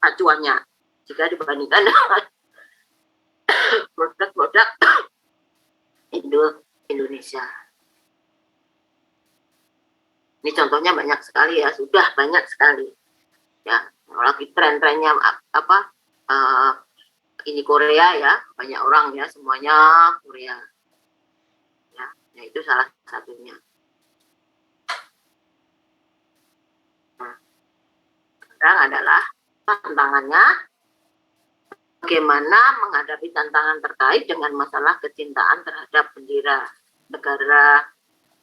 acuannya jika dibandingkan dengan produk-produk Indonesia. Ini contohnya banyak sekali ya, sudah banyak sekali ya. Lagi tren-trennya apa? Ini Korea ya, banyak orang ya, semuanya Korea ya, itu salah satunya. Nah, sekarang adalah tantangannya bagaimana menghadapi tantangan terkait dengan masalah kecintaan terhadap bendera negara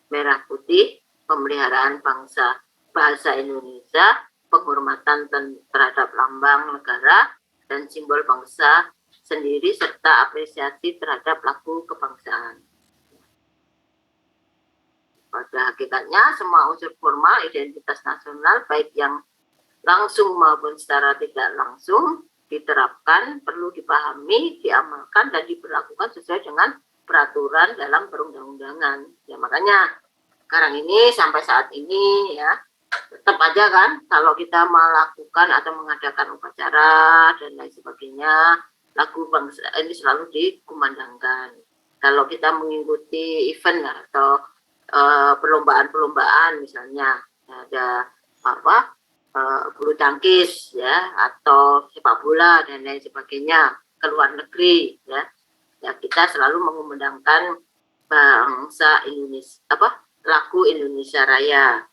merah putih, pemeliharaan bahasa Indonesia, penghormatan terhadap lambang negara dan simbol bangsa sendiri, serta apresiasi terhadap lagu kebangsaan. Pada hakikatnya, semua unsur formal identitas nasional, baik yang langsung maupun secara tidak langsung, diterapkan, perlu dipahami, diamalkan, dan diberlakukan sesuai dengan peraturan dalam perundang-undangan. Ya, makanya sekarang ini, sampai saat ini, ya, tetap aja kan, kalau kita melakukan atau mengadakan upacara dan lain sebagainya, lagu bangsa ini selalu dikumandangkan. Kalau kita mengikuti event atau perlombaan-perlombaan, misalnya ada apa bulu tangkis ya, atau sepak bola dan lain sebagainya ke luar negeri ya, kita selalu mengumandangkan bangsa Indonesia, lagu Indonesia Raya,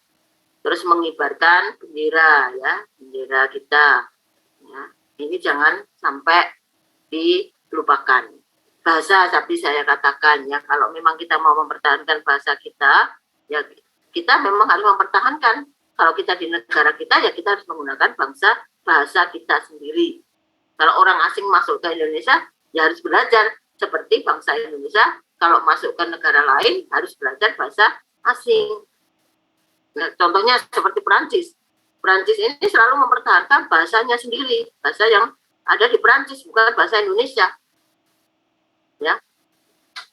terus mengibarkan bendera ya, bendera kita ya. Ini jangan sampai dilupakan. Bahasa, tapi saya katakan ya, kalau memang kita mau mempertahankan bahasa kita, ya kita memang harus mempertahankan. Kalau kita di negara kita, ya kita harus menggunakan bahasa kita sendiri. Kalau orang asing masuk ke Indonesia, ya harus belajar seperti bangsa Indonesia. Kalau masuk ke negara lain, harus belajar bahasa asing. Nah, contohnya seperti Perancis. Perancis ini selalu mempertahankan bahasanya sendiri, bahasa yang ada di Perancis, bukan bahasa Indonesia. Ya,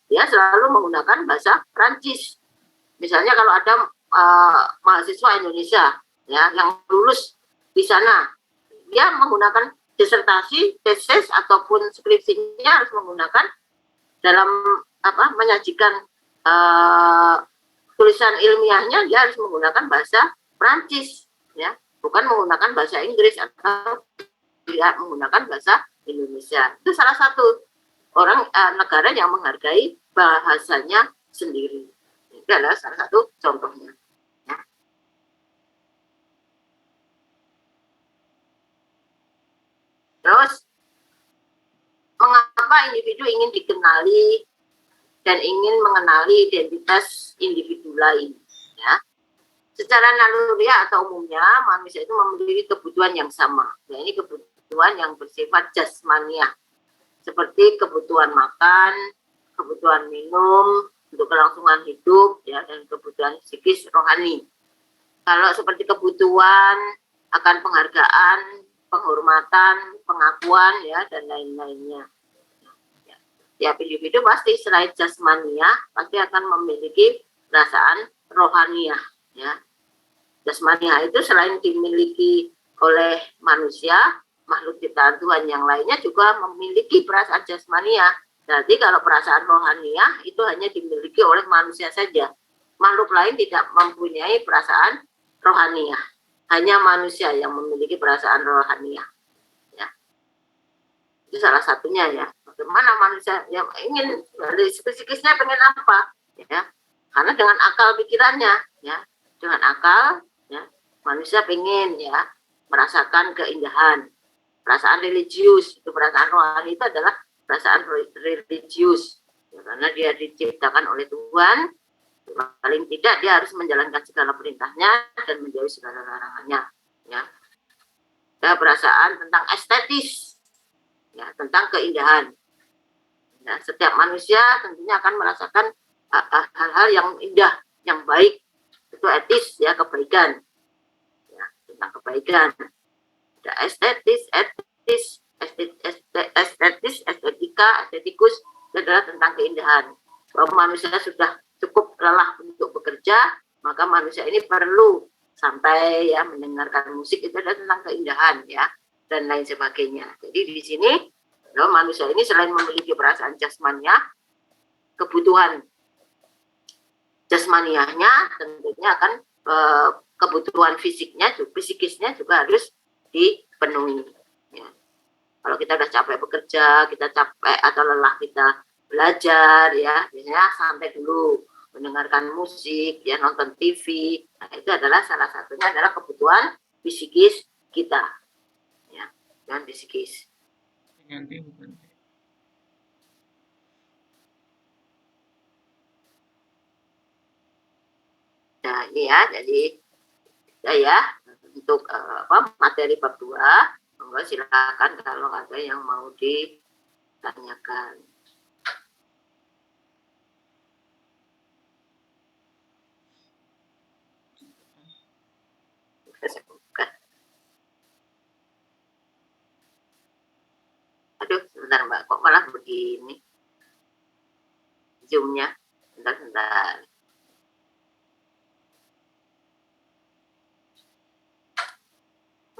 dia selalu menggunakan bahasa Perancis. Misalnya kalau ada mahasiswa Indonesia ya yang lulus di sana, dia menggunakan disertasi, tesis ataupun skripsinya harus menggunakan dalam menyajikan tulisan ilmiahnya, dia harus menggunakan bahasa Prancis, ya, bukan menggunakan bahasa Inggris atau dia menggunakan bahasa Indonesia. Itu salah satu negara yang menghargai bahasanya sendiri. Itu adalah salah satu contohnya. Ya. Terus, mengapa individu ingin dikenali dan ingin mengenali identitas individu lain? Ya. Secara naluriah atau umumnya, manusia itu memiliki kebutuhan yang sama. Ya, ini kebutuhan yang bersifat jasmaniah, seperti kebutuhan makan, kebutuhan minum, untuk kelangsungan hidup, ya, dan kebutuhan psikis rohani. Kalau seperti kebutuhan akan penghargaan, penghormatan, pengakuan, ya, dan lain-lainnya. Ya, individu pasti selain jasmaniah pasti akan memiliki perasaan rohaniah, ya. Jasmaniah itu selain dimiliki oleh manusia, makhluk ciptaan Tuhan yang lainnya juga memiliki perasaan jasmaniah. Jadi kalau perasaan rohaniah itu hanya dimiliki oleh manusia saja. Makhluk lain tidak mempunyai perasaan rohaniah. Hanya manusia yang memiliki perasaan rohaniah. Ya. Itu salah satunya, ya. Bagaimana manusia yang ingin dari psikisnya pengen apa? Ya. Karena dengan akal pikirannya, ya, dengan akal, ya, manusia pengen, ya, merasakan keindahan. Perasaan religius, itu perasaan rohani itu adalah perasaan religius, ya, karena dia diciptakan oleh Tuhan, paling tidak dia harus menjalankan segala perintahnya dan menjauhi segala larangannya, ya. Ada perasaan tentang estetis, ya, tentang keindahan. Ya, setiap manusia tentunya akan merasakan hal-hal yang indah, yang baik, itu etis, ya, kebaikan, ya, tentang kebaikan. Ada estetis, estetika, estetikus, itu adalah tentang keindahan. Kalau manusia sudah cukup lelah untuk bekerja, maka manusia ini perlu sampai, ya, mendengarkan musik, itu adalah tentang keindahan, ya, dan lain sebagainya. Jadi di sini, manusia ini selain memiliki perasaan jasmaniah, kebutuhan jasmaniahnya tentunya akan kebutuhan psikisnya juga harus dipenuhi. Ya. Kalau kita udah capek bekerja, kita capek atau lelah kita belajar, ya, biasanya santai dulu, mendengarkan musik, ya, nonton TV. Nah, itu adalah salah satunya adalah kebutuhan psikis kita, ya, dan psikis. Nah, ini, ya, jadi ya, untuk materi bab 2, monggo silakan kalau ada yang mau ditanyakan. Saya buka. Aduh, sebentar Mbak, kok malah begini Zoom-nya? Sebentar.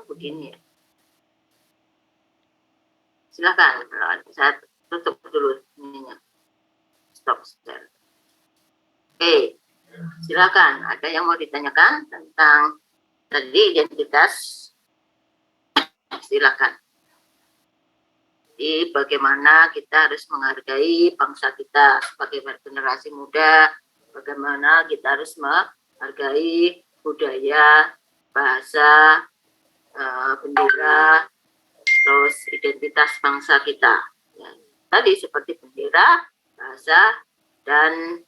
Begini, ya. Silakan, saya tutup dulu ininya. Stop share. Oke, silakan. Ada yang mau ditanyakan tentang tadi identitas? Silakan. Jadi bagaimana kita harus menghargai bangsa kita sebagai generasi muda, bagaimana kita harus menghargai budaya, bahasa, bendera, terus identitas bangsa kita. Ya. Tadi seperti bendera, bahasa, dan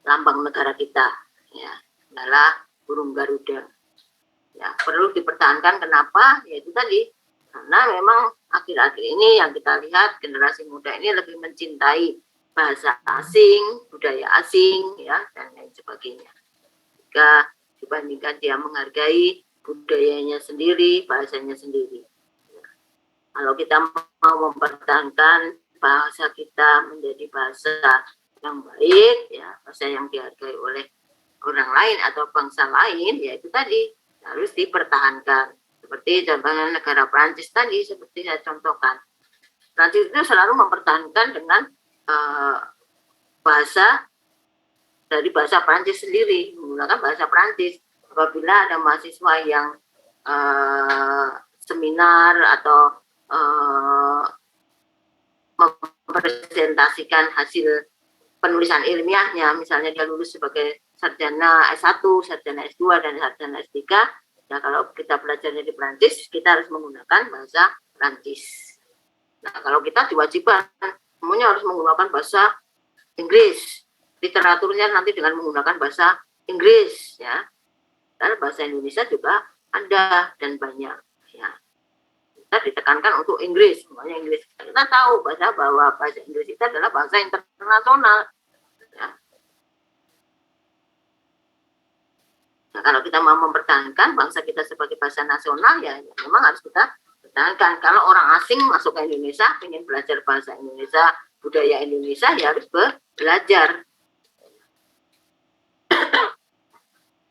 lambang negara kita, ya, adalah burung Garuda. Ya, perlu dipertahankan. Kenapa? Yaitu tadi, karena memang akhir-akhir ini yang kita lihat generasi muda ini lebih mencintai bahasa asing, budaya asing, ya, dan lain sebagainya. Jika dibandingkan dia menghargai budayanya sendiri, bahasanya sendiri. Ya. Kalau kita mau mempertahankan bahasa kita menjadi bahasa yang baik, ya, bahasa yang dihargai oleh orang lain atau bangsa lain, ya itu tadi harus dipertahankan. Seperti contohnya negara Prancis tadi, seperti saya contohkan. Prancis itu selalu mempertahankan dengan uh, bahasa dari bahasa Perancis sendiri, menggunakan bahasa Perancis. Apabila ada mahasiswa yang seminar atau mempresentasikan hasil penulisan ilmiahnya, misalnya dia lulus sebagai sarjana S1, sarjana S2, dan sarjana S3, ya kalau kita belajarnya di Perancis, kita harus menggunakan bahasa Perancis. Nah, kalau kita diwajibkan, semuanya harus menggunakan bahasa Inggris. Literaturnya nanti dengan menggunakan bahasa Inggris, ya. Karena bahasa Indonesia juga ada dan banyak, ya. Kita ditekankan untuk Inggris, semuanya Inggris. Kita tahu bahwa bahasa Inggris itu adalah bahasa internasional, ya. Nah, kalau kita mau mempertahankan bangsa kita sebagai bahasa nasional, ya memang harus kita pertahankan. Kalau orang asing masuk ke Indonesia, ingin belajar bahasa Indonesia, budaya Indonesia, ya harus belajar.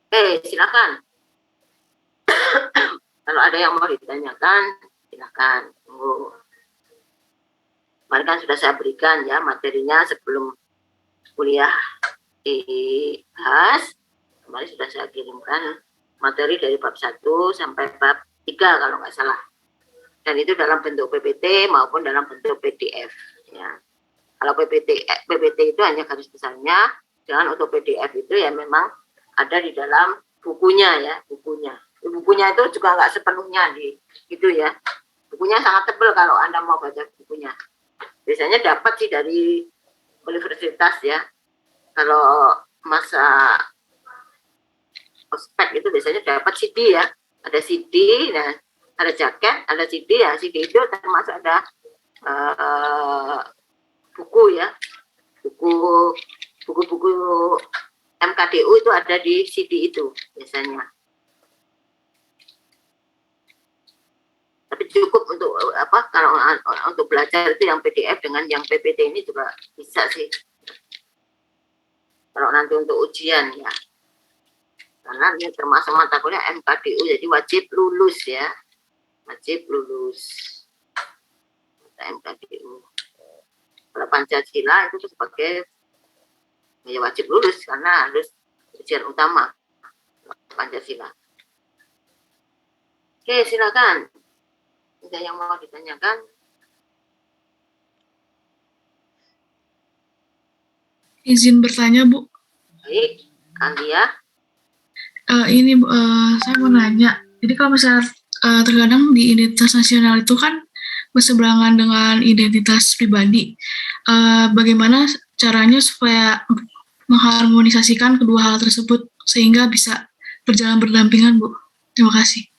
Oke, silakan. Kalau ada yang mau ditanyakan, silakan. Tunggu. Kemarin kan sudah saya berikan ya materinya sebelum kuliah dibahas. Kemarin sudah saya kirimkan materi dari bab 1 sampai bab 3 kalau nggak salah. Dan itu dalam bentuk PPT maupun dalam bentuk PDF. Ya. Kalau PPT itu hanya garis besarnya, jangan untuk PDF itu ya memang ada di dalam bukunya ya, bukunya. Bukunya itu juga nggak sepenuhnya di itu ya. Bukunya sangat tebal kalau Anda mau baca bukunya. Biasanya dapat sih dari universitas ya. Kalau masa ospek itu biasanya dapat CD ya. Ada CD, nah ada jaket, ada CD ya. CD itu termasuk ada buku ya. Buku-buku MKDU itu ada di CD itu biasanya. Tapi cukup untuk apa? Kalau untuk belajar itu yang PDF dengan yang PPT ini juga bisa sih. Kalau nanti untuk ujian ya. Karena ini termasuk mata kuliah MKDU, jadi wajib lulus ya. Wajib lulus. MKDU. Kalau Pancasila itu sebagai ya wajib lulus karena harus ujian utama Pancasila. Oke, silakan. Ada yang mau ditanyakan? Izin bertanya, Bu. Baik, Andia. Ini Bu, saya mau nanya. Jadi kalau misalnya terkadang di identitas nasional itu kan berseberangan dengan identitas pribadi. Bagaimana caranya supaya mengharmonisasikan kedua hal tersebut sehingga bisa berjalan berdampingan, Bu? Terima kasih.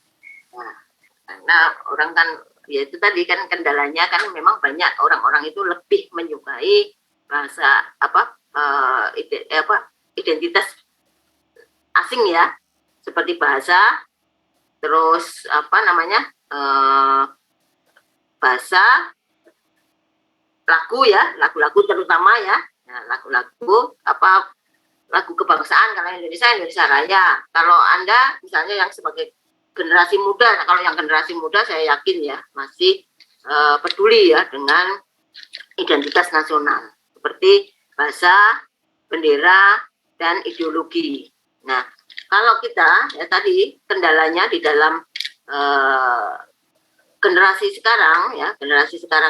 Nah, orang kan ya itu tadi kan kendalanya kan memang banyak orang-orang itu lebih menyukai bahasa identitas asing ya, seperti bahasa, terus bahasa, lagu ya, lagu-lagu terutama ya, lagu-lagu lagu kebangsaan. Kalau Indonesia Raya. Kalau Anda misalnya yang sebagai generasi muda, kalau yang generasi muda saya yakin ya masih peduli ya dengan identitas nasional seperti bahasa, bendera, dan ideologi. Nah, kalau kita ya tadi kendalanya di dalam generasi sekarang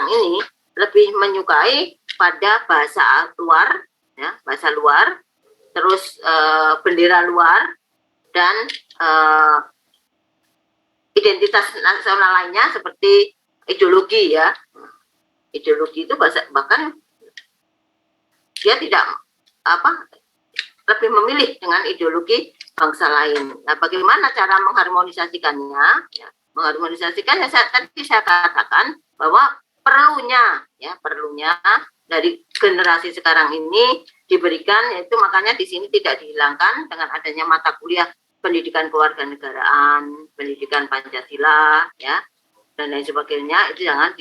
ini lebih menyukai pada bahasa luar, ya, bahasa luar, terus bendera luar dan identitas nasional lainnya seperti ideologi ya. Ideologi itu bahkan dia tidak lebih memilih dengan ideologi bangsa lain. Nah, bagaimana cara mengharmonisasikannya? Ya, mengharmonisasikannya tadi saya katakan bahwa perlunya dari generasi sekarang ini diberikan, yaitu makanya di sini tidak dihilangkan dengan adanya mata kuliah pendidikan kewarganegaraan, pendidikan Pancasila, ya, dan lain sebagainya, itu jangan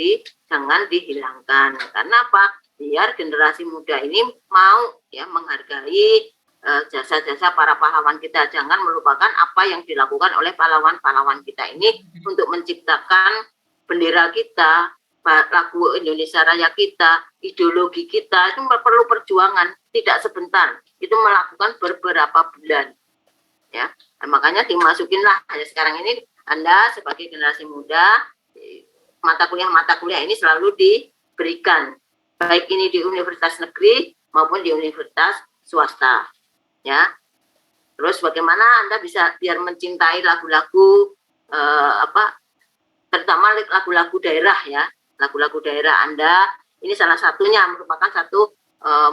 dihilangkan. Karena apa? Biar generasi muda ini mau ya menghargai jasa-jasa para pahlawan kita. Jangan melupakan apa yang dilakukan oleh pahlawan-pahlawan kita ini untuk menciptakan bendera kita, lagu Indonesia Raya kita, ideologi kita itu perlu perjuangan, tidak sebentar. Itu melakukan beberapa bulan. Ya, makanya dimasukinlah sekarang ini Anda sebagai generasi muda, mata kuliah ini selalu diberikan, baik ini di universitas negeri maupun di universitas swasta. Ya, terus bagaimana Anda bisa biar mencintai lagu-lagu terutama lagu-lagu daerah ya, lagu-lagu daerah Anda ini salah satunya merupakan satu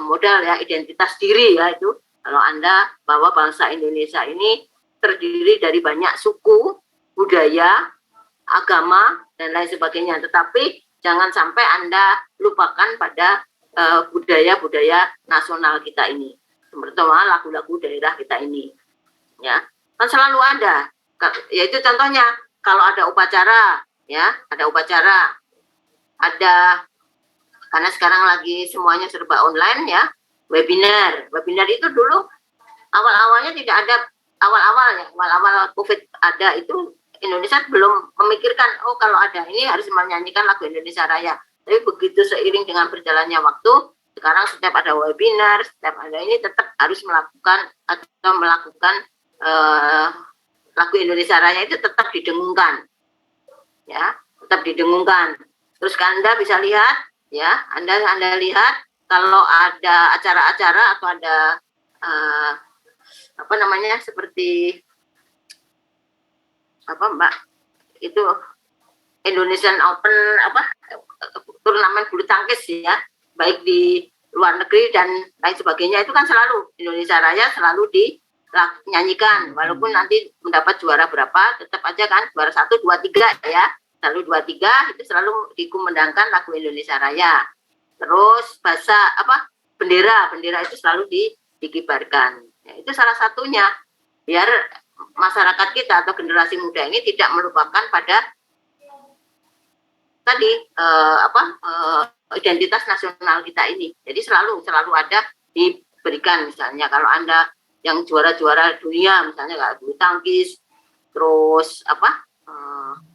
modal ya, identitas diri ya. Itu kalau Anda bahwa bangsa Indonesia ini terdiri dari banyak suku, budaya, agama dan lain sebagainya, tetapi jangan sampai Anda lupakan pada budaya-budaya nasional kita ini, terutama lagu-lagu daerah kita ini ya, kan selalu ada. Yaitu contohnya kalau ada upacara ya, ada karena sekarang lagi semuanya serba online ya, webinar itu dulu awal-awalnya tidak ada, awal-awal COVID ada itu Indonesia belum memikirkan kalau ada ini harus menyanyikan lagu Indonesia Raya. Tapi begitu seiring dengan berjalannya waktu, sekarang setiap ada webinar, setiap ada ini tetap harus melakukan lagu Indonesia Raya itu tetap didengungkan. Ya, tetap didengungkan. Terus Anda bisa lihat ya, Anda lihat kalau ada acara-acara atau ada seperti Mbak itu Indonesian Open turnamen bulu tangkis ya, baik di luar negeri dan lain sebagainya, itu kan selalu Indonesia Raya selalu dinyanyikan, walaupun nanti mendapat juara berapa tetap aja kan juara 1, 2, 3 ya, selalu 2, 3 itu selalu dikumandangkan lagu Indonesia Raya. Terus bahasa bendera itu selalu dikibarkan ya, itu salah satunya biar masyarakat kita atau generasi muda ini tidak melupakan pada tadi identitas nasional kita ini. Jadi selalu ada diberikan, misalnya kalau Anda yang juara-juara dunia misalnya kayak bulu tangkis, terus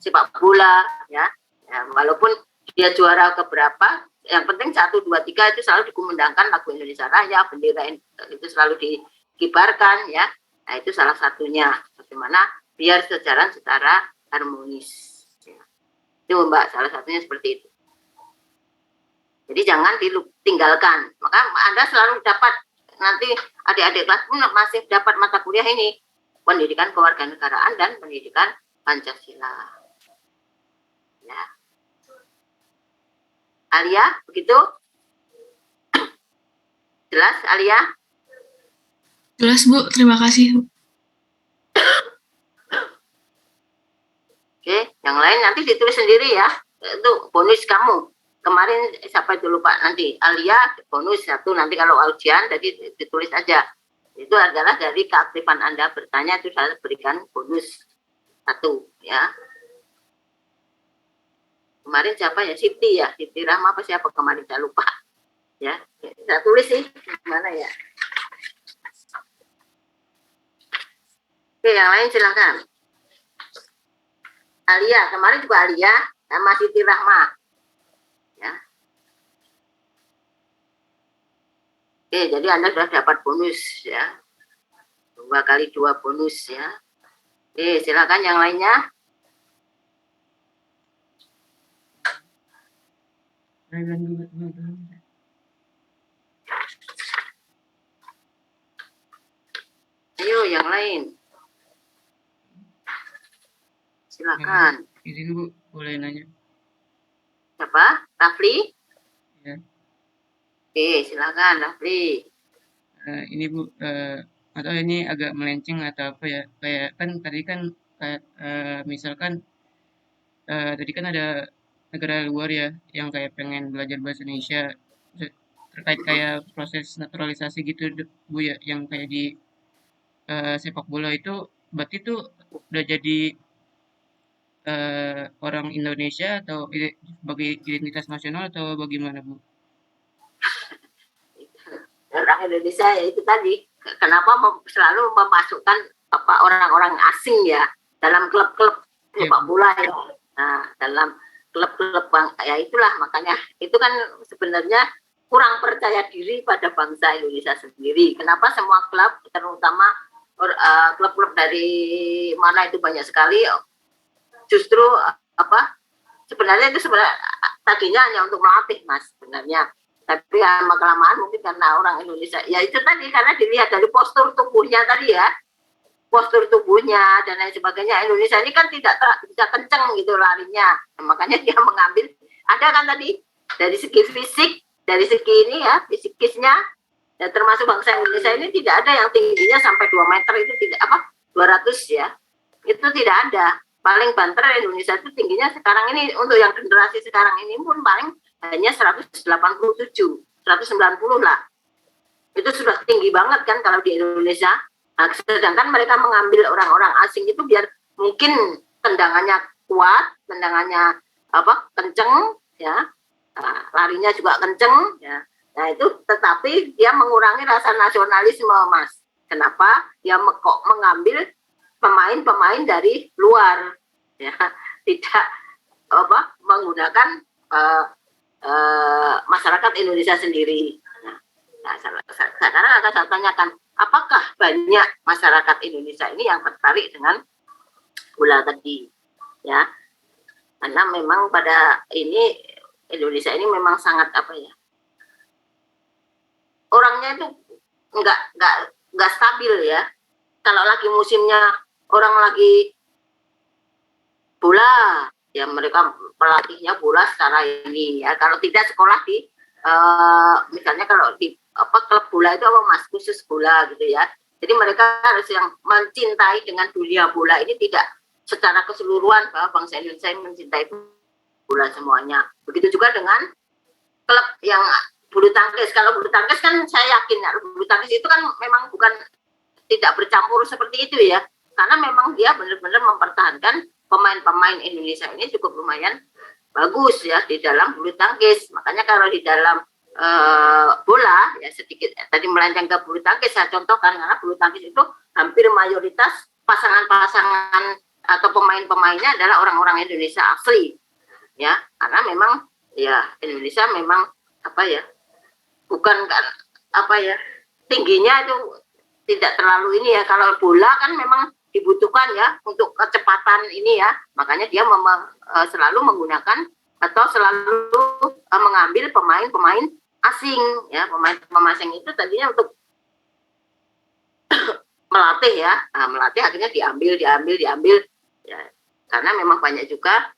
sepak bola ya, walaupun dia juara keberapa, yang penting 1, 2, 3 itu selalu dikumandangkan lagu Indonesia Raya, bendera itu selalu dikibarkan ya. Nah, itu salah satunya bagaimana biar sejalan secara harmonis. Itu Mbak, salah satunya seperti itu. Jadi jangan ditinggalkan. Maka Anda selalu dapat, nanti adik-adik kelas pun masih dapat mata kuliah ini, pendidikan kewarganegaraan dan pendidikan Pancasila. Ya. Alia, begitu? Jelas, Alia? Jelas Bu, terima kasih. Oke, yang lain nanti ditulis sendiri ya. Itu bonus kamu. Kemarin siapa itu lupa, nanti Alia bonus 1, nanti kalau ujian jadi ditulis aja. Itu adalah dari keaktifan Anda bertanya, itu saya berikan bonus 1 ya. Kemarin siapa ya? Siti Rahma apa siapa kemarin, saya lupa. Ya, saya tulis sih gimana ya. Oke, yang lain silahkan. Alia, kemarin juga Alia sama Siti Rahma. Ya. Oke, jadi Anda sudah dapat bonus ya. 2 kali 2 bonus ya. Oke, silakan yang lainnya. Ayo yang lain. Silakan. Izin Bu, boleh nanya? Siapa? Rafli? Ya. Oke, silakan Rafli. Ini Bu, atau ini agak melenceng atau apa ya? Kayak kan tadi kan kayak misalkan tadi kan ada negara luar ya yang kayak pengen belajar bahasa Indonesia terkait kayak proses naturalisasi gitu Bu ya, yang kayak di sepak bola itu berarti tuh udah jadi orang Indonesia atau sebagai identitas nasional atau bagaimana Bu? Orang Indonesia ya itu tadi, kenapa selalu memasukkan orang-orang asing ya dalam klub-klub sepak bola ya. Nah, dalam klub-klub ya itulah, makanya itu kan sebenarnya kurang percaya diri pada bangsa Indonesia sendiri. Kenapa semua klub, terutama klub-klub dari mana itu banyak sekali, justru sebenarnya itu tadinya hanya untuk melatih Mas sebenarnya, tapi lama kelamaan mungkin karena orang Indonesia ya itu tadi, karena dilihat dari postur tubuhnya tadi ya, postur tubuhnya dan lain sebagainya. Indonesia ini kan tidak bisa kenceng gitu larinya, makanya dia mengambil, ada kan tadi dari segi fisik, dari segi ini ya, fisikisnya, dan termasuk bangsa Indonesia ini tidak ada yang tingginya sampai 2 meter, itu tidak 200 ya, itu tidak ada. Paling banter Indonesia itu tingginya sekarang ini, untuk yang generasi sekarang ini pun paling hanya 187, 190 lah, itu sudah tinggi banget kan kalau di Indonesia. Nah, sedangkan mereka mengambil orang-orang asing itu biar mungkin tendangannya kuat, tendangannya kenceng ya, larinya juga kenceng ya. Nah itu, tetapi dia mengurangi rasa nasionalisme Mas. Kenapa? Dia kok mengambil pemain-pemain dari luar ya, tidak menggunakan masyarakat Indonesia sendiri. Nah, sekarang akan saya tanyakan, apakah banyak masyarakat Indonesia ini yang tertarik dengan bola tadi ya? Karena memang pada ini Indonesia ini memang sangat orangnya itu nggak stabil ya. Kalau lagi musimnya orang lagi bola ya, mereka pelatihnya bola secara ini ya. Kalau tidak sekolah di misalnya kalau di klub bola itu Mas, khusus bola gitu ya. Jadi mereka harus yang mencintai dengan dunia bola ini, tidak secara keseluruhan bahwa bangsa Indonesia ini mencintai bola semuanya. Begitu juga dengan klub yang bulu tangkis. Kalau bulu tangkis kan saya yakin ya, bulu tangkis itu kan memang bukan tidak bercampur seperti itu ya. Karena memang dia benar-benar mempertahankan pemain-pemain Indonesia ini cukup lumayan bagus ya di dalam bulu tangkis. Makanya kalau di dalam bola ya sedikit tadi melenceng ke bulu tangkis saya contohkan, karena bulu tangkis itu hampir mayoritas pasangan-pasangan atau pemain-pemainnya adalah orang-orang Indonesia asli ya, karena memang ya Indonesia memang bukan kan tingginya itu tidak terlalu ini ya. Kalau bola kan memang dibutuhkan ya untuk kecepatan ini ya, makanya dia selalu menggunakan atau selalu mengambil pemain-pemain asing ya. Pemain asing itu tadinya untuk melatih ya, melatih akhirnya diambil ya, karena memang banyak juga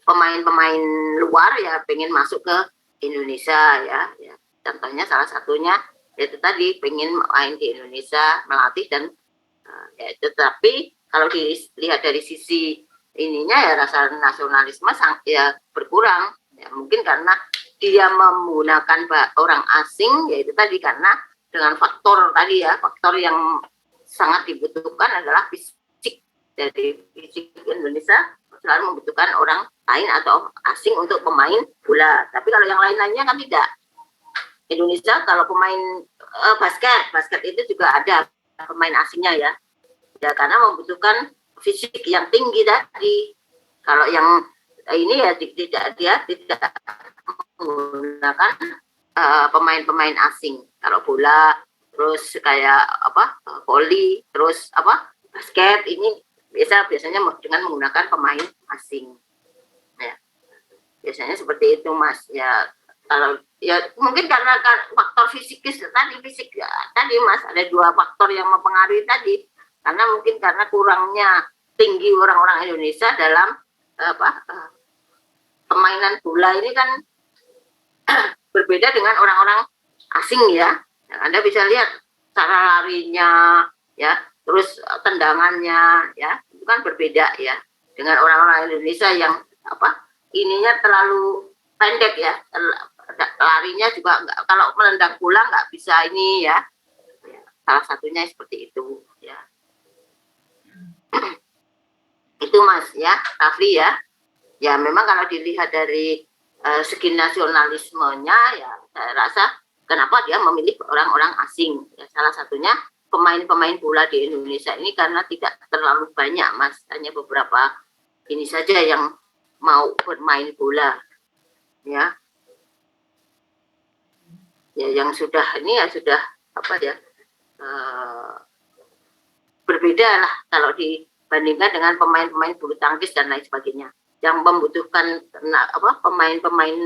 pemain-pemain luar ya pengen masuk ke Indonesia ya. Contohnya salah satunya itu tadi pengen main di Indonesia, melatih dan ya. Tetapi kalau dilihat dari sisi ininya ya, rasa nasionalisme ya berkurang ya, mungkin karena dia menggunakan orang asing, yaitu tadi karena dengan faktor tadi ya, faktor yang sangat dibutuhkan adalah fisik. Dari fisik Indonesia selalu membutuhkan orang lain atau asing untuk pemain bola. Tapi kalau yang lain-lainnya kan tidak. Indonesia kalau pemain basket itu juga ada pemain asingnya ya. Ya karena membutuhkan fisik yang tinggi tadi. Kalau yang ini ya tidak menggunakan pemain-pemain asing. Kalau bola terus kayak voli, terus basket ini biasanya dengan menggunakan pemain asing. Ya. Biasanya seperti itu Mas ya. Kalau ya mungkin karena faktor fisik tadi Mas, ada 2 faktor yang mempengaruhi tadi. Karena mungkin karena kurangnya tinggi orang-orang Indonesia dalam permainan bola ini kan berbeda dengan orang-orang asing ya. Anda bisa lihat cara larinya ya, terus tendangannya ya, itu kan berbeda ya dengan orang-orang Indonesia yang ininya terlalu pendek ya, larinya juga kalau menendang bola nggak bisa ini ya. Salah satunya seperti itu ya. Itu Mas ya, Rafli ya. Ya memang kalau dilihat dari segi nasionalismenya ya, saya rasa kenapa dia memilih orang-orang asing ya, salah satunya pemain-pemain bola di Indonesia ini karena tidak terlalu banyak Mas, hanya beberapa ini saja yang mau bermain bola, ya. Ya yang sudah ini ya sudah apa ya berbeda lah kalau dibandingkan dengan pemain-pemain bulu tangkis dan lain sebagainya. Yang membutuhkan pemain-pemain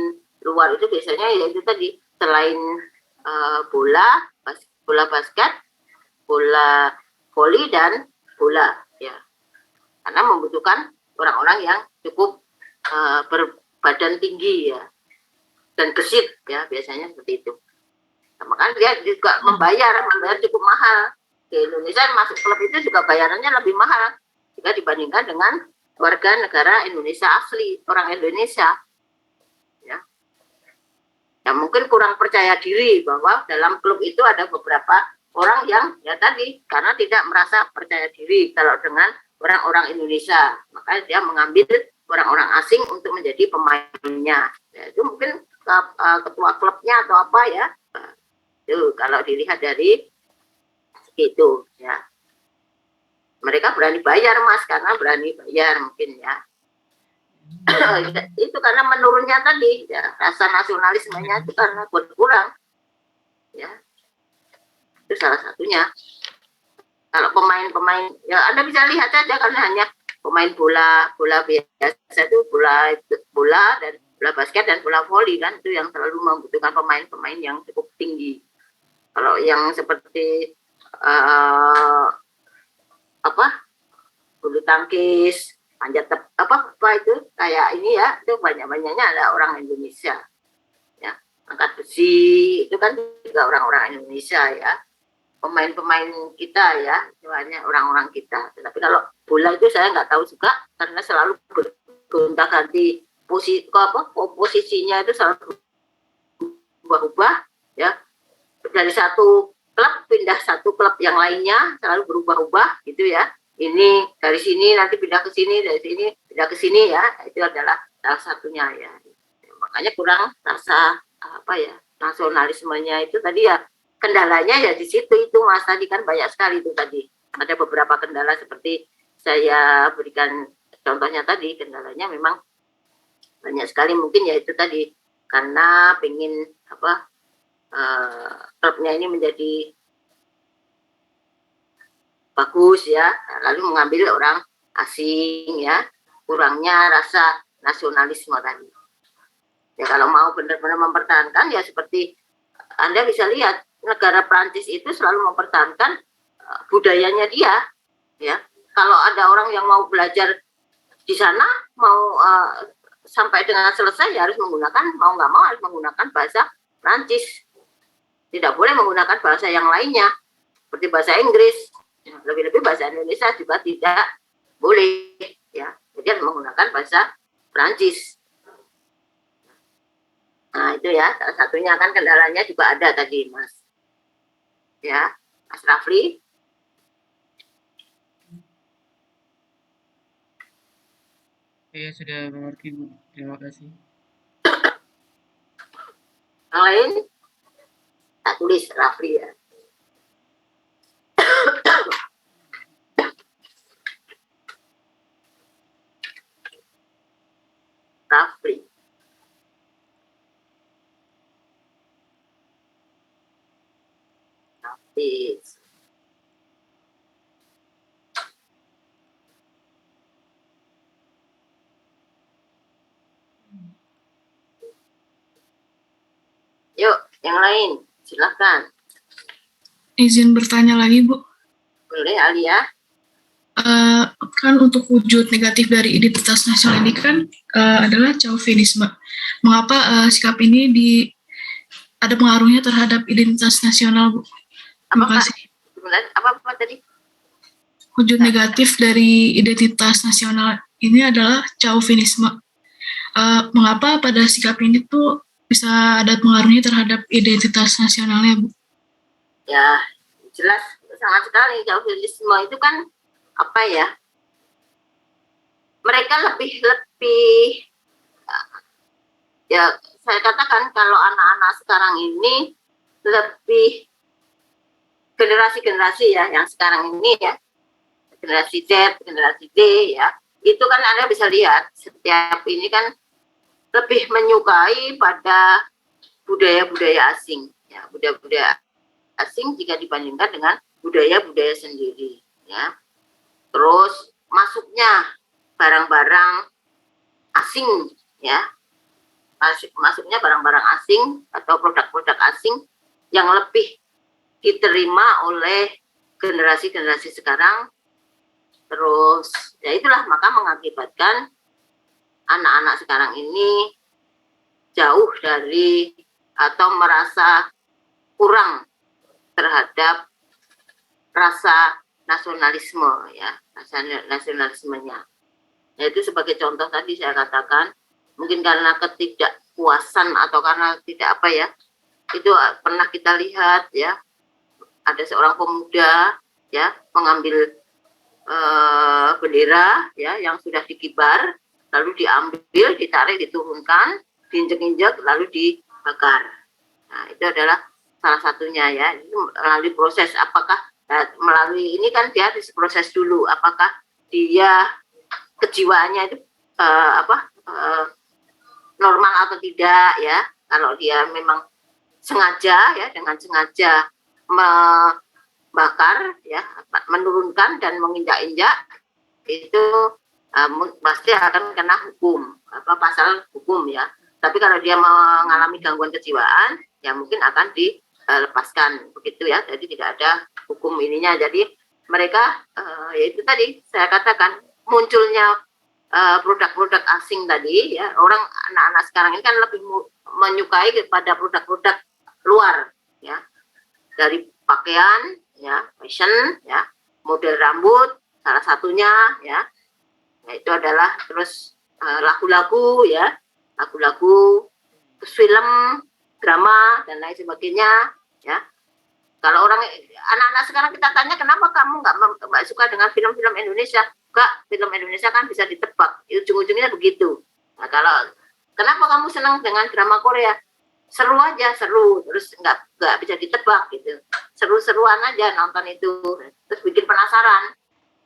luar itu biasanya ya itu tadi selain bola basket, bola voli dan bola ya. Karena membutuhkan orang-orang yang cukup berbadan tinggi ya dan gesit ya biasanya seperti itu. Nah, makanya dia juga membayar cukup mahal. Di Indonesia masuk klub itu juga bayarannya lebih mahal jika dibandingkan dengan warga negara Indonesia asli, orang Indonesia. Ya. Ya mungkin kurang percaya diri bahwa dalam klub itu ada beberapa orang yang ya tadi karena tidak merasa percaya diri kalau dengan orang-orang Indonesia, maka dia mengambil orang-orang asing untuk menjadi pemainnya. Ya, itu mungkin ketua klubnya atau apa ya. Itu kalau dilihat dari itu ya. Mereka berani bayar Mas karena berani bayar mungkin ya. Itu karena menurunnya tadi ya, rasa nasionalismenya itu karena berkurang. Ya. Itu salah satunya. Kalau pemain-pemain ya Anda bisa lihat saja karena hanya pemain bola biasa itu bola dan bola basket dan bola voli kan itu yang selalu membutuhkan pemain-pemain yang cukup tinggi. Kalau yang seperti bulu tangkis, panjat apa itu kayak ini ya itu banyak-banyaknya ada orang Indonesia. Ya, angkat besi itu kan juga orang-orang Indonesia ya. Pemain-pemain kita ya, banyak orang-orang kita. Tapi kalau bola itu saya nggak tahu juga karena selalu bergonta-ganti posisinya itu selalu berubah-ubah ya. Dari satu klub pindah satu klub yang lainnya selalu berubah-ubah gitu ya. Ini dari sini nanti pindah ke sini, dari sini pindah ke sini ya. Itu adalah salah satunya ya. Makanya kurang rasa nasionalismenya itu tadi ya. Kendalanya ya di situ itu Mas tadi kan banyak sekali itu tadi. Ada beberapa kendala seperti saya berikan contohnya tadi, kendalanya memang banyak sekali mungkin ya itu tadi karena pengen klubnya ini menjadi bagus ya, lalu mengambil orang asing ya, kurangnya rasa nasionalisme tadi. Ya kalau mau benar-benar mempertahankan ya seperti Anda bisa lihat negara Prancis itu selalu mempertahankan budayanya dia ya. Kalau ada orang yang mau belajar di sana mau sampai dengan selesai ya harus menggunakan mau nggak mau harus menggunakan bahasa Prancis. Tidak boleh menggunakan bahasa yang lainnya seperti bahasa Inggris. Lebih-lebih bahasa Indonesia juga tidak boleh ya. Jadi harus menggunakan bahasa Prancis. Nah itu ya salah satunya kan kendalanya juga ada tadi Mas. Ya, Mas Rafli. Ya sudah mengerti Bu, terima kasih. Yang lain, tak tulis Rafli ya. Rafli. Yes. Yuk, yang lain, silakan. Izin bertanya lagi, Bu. Boleh, Alia. Kan untuk wujud negatif dari identitas nasional ini kan adalah chauvinisme. Mengapa sikap ini ada pengaruhnya terhadap identitas nasional, Bu? Terima kasih. Apa tadi? Wujud negatif dari identitas nasional ini adalah chauvinisme. Mengapa pada sikap ini tuh bisa ada pengaruhnya terhadap identitas nasionalnya, Bu? Ya, jelas sangat sekali chauvinisme itu kan apa ya? Mereka lebih ya saya katakan kalau anak-anak sekarang ini lebih generasi-generasi ya yang sekarang ini ya generasi Z, generasi D ya itu kan Anda bisa lihat setiap ini kan lebih menyukai pada budaya-budaya asing, ya, budaya-budaya asing jika dibandingkan dengan budaya-budaya sendiri, ya. Terus masuknya barang-barang asing, ya, masuknya barang-barang asing atau produk-produk asing yang lebih diterima oleh generasi-generasi sekarang. Terus ya itulah, maka mengakibatkan anak-anak sekarang ini jauh dari atau merasa kurang terhadap rasa nasionalisme, ya, rasa nasionalismenya. Yaitu sebagai contoh tadi saya katakan, mungkin karena ketidakpuasan atau karena tidak apa ya, itu pernah kita lihat ya, ada seorang pemuda ya mengambil bendera ya yang sudah dikibar, lalu diambil, ditarik, diturunkan, diinjek-injek, lalu dibakar. Nah, itu adalah salah satunya ya. Ini melalui proses, apakah melalui ini kan dia diproses dulu, apakah dia kejiwaannya itu normal atau tidak ya. Kalau dia memang sengaja ya, dengan sengaja membakar ya, menurunkan dan menginjak-injak, itu pasti akan kena hukum, pasal hukum ya. Tapi kalau dia mengalami gangguan kejiwaan ya mungkin akan dilepaskan begitu ya. Jadi tidak ada hukum ininya. Jadi mereka ya itu tadi saya katakan, munculnya produk-produk asing tadi ya, anak-anak sekarang ini kan lebih menyukai kepada produk-produk luar ya, dari pakaian ya, fashion ya, model rambut salah satunya ya. Nah, itu adalah terus lagu-lagu ya, lagu-lagu, film, drama dan lain sebagainya ya. Kalau anak-anak sekarang kita tanya, kenapa kamu nggak suka dengan film-film Indonesia? Enggak, film Indonesia kan bisa ditebak, ujung-ujungnya begitu. Nah, kenapa kamu senang dengan drama Korea? Seru aja, seru, terus nggak bisa ditebak gitu. Seru-seruan aja nonton itu, terus bikin penasaran.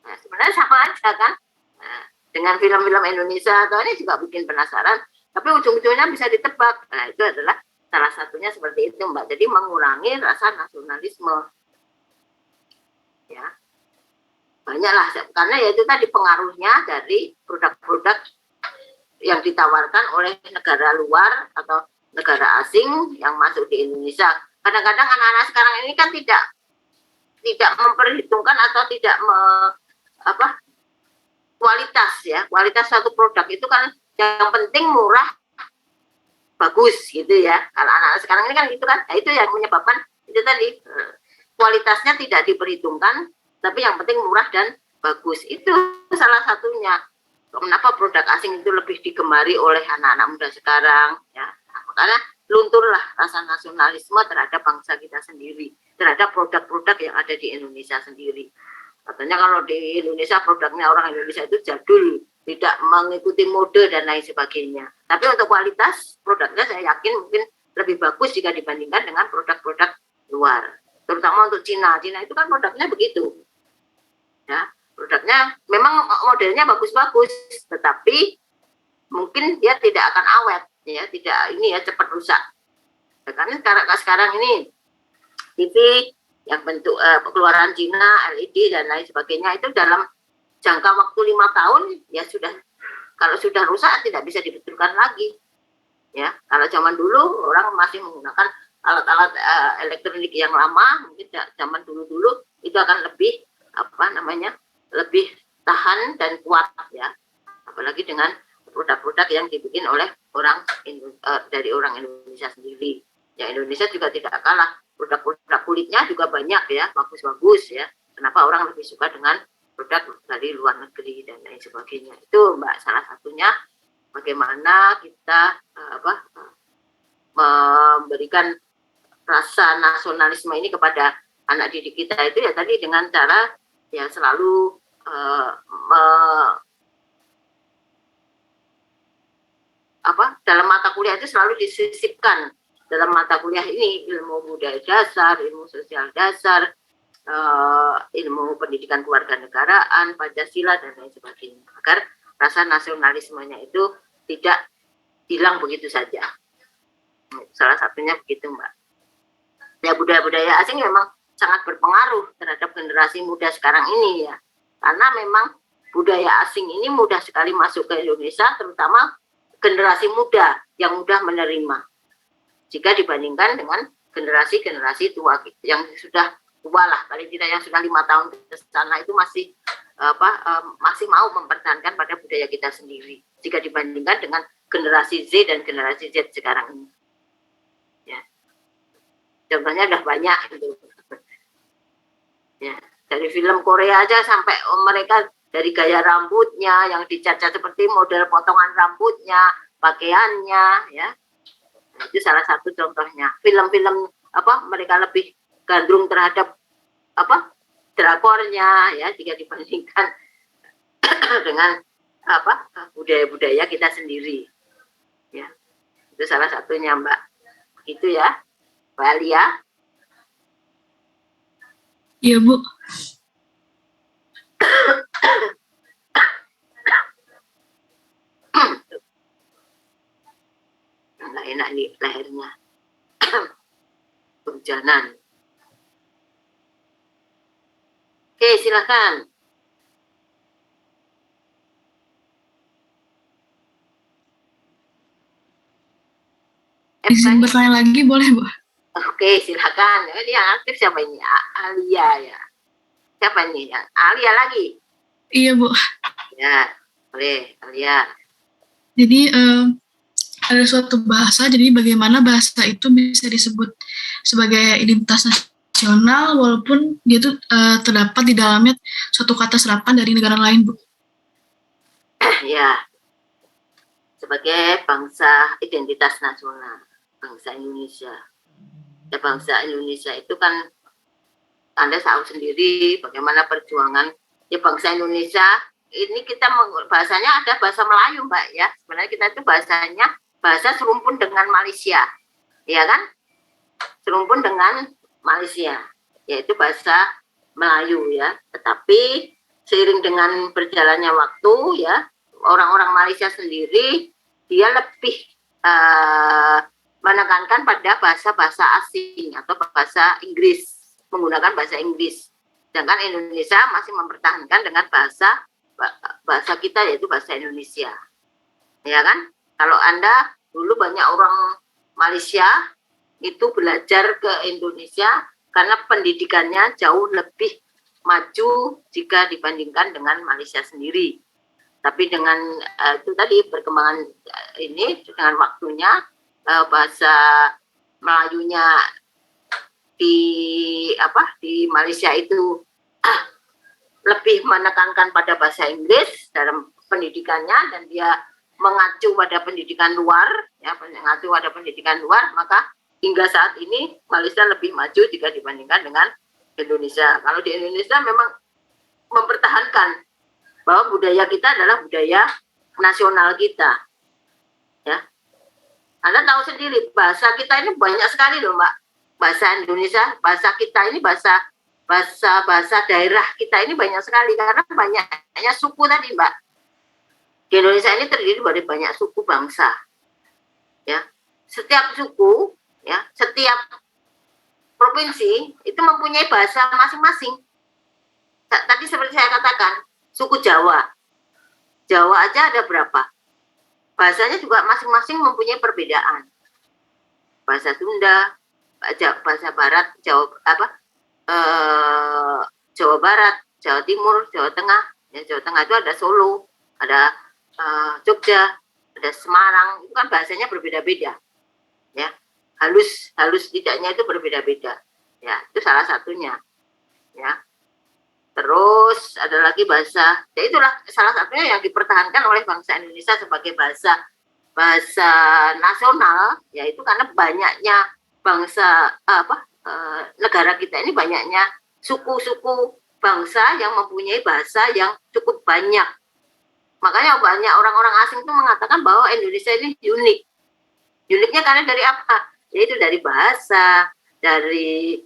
Nah, sebenarnya sama aja kan. Nah, dengan film-film Indonesia atau ini juga bikin penasaran, tapi ujung-ujungnya bisa ditebak. Nah, itu adalah salah satunya seperti itu, Mbak. Jadi mengurangi rasa nasionalisme. Ya. Banyaklah, karena ya itu tadi pengaruhnya dari produk-produk yang ditawarkan oleh negara luar atau negara asing yang masuk di Indonesia. Kadang-kadang anak-anak sekarang ini kan tidak memperhitungkan atau tidak kualitas ya. Kualitas satu produk itu kan yang penting murah, bagus gitu ya. Kalau anak-anak sekarang ini kan gitu kan, nah, itu yang menyebabkan itu tadi kualitasnya tidak diperhitungkan, tapi yang penting murah dan bagus. Itu salah satunya kenapa produk asing itu lebih digemari oleh anak-anak muda sekarang ya. Karena lunturlah rasa nasionalisme terhadap bangsa kita sendiri, terhadap produk-produk yang ada di Indonesia sendiri. Katanya kalau di Indonesia produknya orang Indonesia itu jadul, tidak mengikuti mode dan lain sebagainya. Tapi untuk kualitas produknya saya yakin mungkin lebih bagus jika dibandingkan dengan produk-produk luar. Terutama untuk Cina. Cina itu kan produknya begitu. Ya, produknya memang modelnya bagus-bagus, tetapi mungkin dia tidak akan awet, ya, tidak ini ya, cepat rusak. Karena sekarang ini TV yang bentuk keluaran Cina, LED dan lain sebagainya itu dalam jangka waktu 5 tahun ya sudah, kalau sudah rusak tidak bisa dibetulkan lagi. Ya, kalau zaman dulu orang masih menggunakan alat-alat elektronik yang lama, mungkin zaman dulu itu akan lebih lebih tahan dan kuat ya. Apalagi dengan produk-produk yang dibikin oleh dari orang Indonesia sendiri. Ya, Indonesia juga tidak kalah, produk-produk kulitnya juga banyak ya, bagus-bagus ya. Kenapa orang lebih suka dengan produk dari luar negeri dan lain sebagainya. Itu Mbak salah satunya bagaimana kita memberikan rasa nasionalisme ini kepada anak didik kita itu ya tadi dengan cara ya selalu dalam mata kuliah itu selalu disisipkan dalam mata kuliah ini ilmu budaya dasar, ilmu sosial dasar, ilmu pendidikan kewarganegaraan, Pancasila dan lain sebagainya, agar rasa nasionalismenya itu tidak hilang begitu saja. Salah satunya begitu, Mbak. Ya, budaya-budaya asing memang sangat berpengaruh terhadap generasi muda sekarang ini ya. Karena memang budaya asing ini mudah sekali masuk ke Indonesia, terutama generasi muda yang mudah menerima. Jika dibandingkan dengan generasi-generasi tua yang sudah tua lah, paling tidak yang sudah 5 tahun ke sana itu masih masih mau mempertahankan pada budaya kita sendiri. Jika dibandingkan dengan generasi Z dan generasi Z sekarang ini. Ya. Contohnya udah banyak gitu. Ya, dari film Korea aja sampai mereka dari gaya rambutnya yang dicacat seperti model potongan rambutnya, pakaiannya, ya. Nah, itu salah satu contohnya. Film-film mereka lebih gandrung terhadap drakornya, ya, jika dibandingkan dengan budaya-budaya kita sendiri. Ya, itu salah satunya, Mbak. Itu ya, Mbak Alia. Iya, Bu. Nggak enak nih lehernya. Hujanan. Oke, silakan. Izin bertanya lagi boleh, Bu? Oke, silakan. Ini yang aktif siapa ini? Alia ya. Siapa ini? Yang Alia lagi? Iya, Bu. Ya, boleh Alia. Jadi ada suatu bahasa, jadi bagaimana bahasa itu bisa disebut sebagai identitas nasional walaupun dia tuh terdapat di dalamnya suatu kata serapan dari negara lain, Bu. Ya, sebagai bangsa identitas nasional, bangsa Indonesia. Ya, bangsa Indonesia itu kan Anda tahu sendiri bagaimana perjuangan ya bangsa Indonesia. Ini kita bahasanya ada bahasa Melayu, Mbak, ya. Sebenarnya kita itu bahasanya bahasa serumpun dengan Malaysia, ya kan? Serumpun dengan Malaysia, yaitu bahasa Melayu, ya. Tetapi seiring dengan berjalannya waktu, ya, orang-orang Malaysia sendiri dia lebih menekankan pada bahasa-bahasa asing atau bahasa Inggris, menggunakan bahasa Inggris. Sedangkan Indonesia masih mempertahankan dengan bahasa kita, yaitu bahasa Indonesia. Ya kan? Kalau Anda dulu banyak orang Malaysia itu belajar ke Indonesia karena pendidikannya jauh lebih maju jika dibandingkan dengan Malaysia sendiri. Tapi dengan itu tadi perkembangan ini dengan waktunya bahasa Melayunya di Malaysia itu lebih menekankan pada bahasa Inggris dalam pendidikannya dan dia mengacu pada pendidikan luar, ya, mengacu pada pendidikan luar, maka hingga saat ini Malaysia lebih maju jika dibandingkan dengan Indonesia. Kalau di Indonesia memang mempertahankan bahwa budaya kita adalah budaya nasional kita, ya. Anda tahu sendiri bahasa kita ini banyak sekali loh, Mbak. Bahasa Indonesia, bahasa kita ini bahasa daerah kita ini banyak sekali karena banyaknya suku tadi, Mbak. Di Indonesia ini terdiri dari banyak suku bangsa, ya. Setiap suku, ya, setiap provinsi itu mempunyai bahasa masing-masing. Tadi seperti saya katakan, suku Jawa aja ada berapa? Bahasanya juga masing-masing mempunyai perbedaan. Bahasa Sunda, bahasa Barat, Jawa Barat, Jawa Timur, Jawa Tengah. Ya, Jawa Tengah itu ada Solo, ada Jogja, ada Semarang. Itu kan bahasanya berbeda-beda. Ya, halus tidaknya itu berbeda-beda. Ya, itu salah satunya. Ya. Terus ada lagi bahasa, ya itulah salah satunya yang dipertahankan oleh bangsa Indonesia sebagai bahasa nasional, yaitu karena banyaknya bangsa negara kita ini banyaknya suku-suku bangsa yang mempunyai bahasa yang cukup banyak. Makanya banyak orang-orang asing itu mengatakan bahwa Indonesia ini unik. Uniknya karena dari apa? Yaitu dari bahasa, dari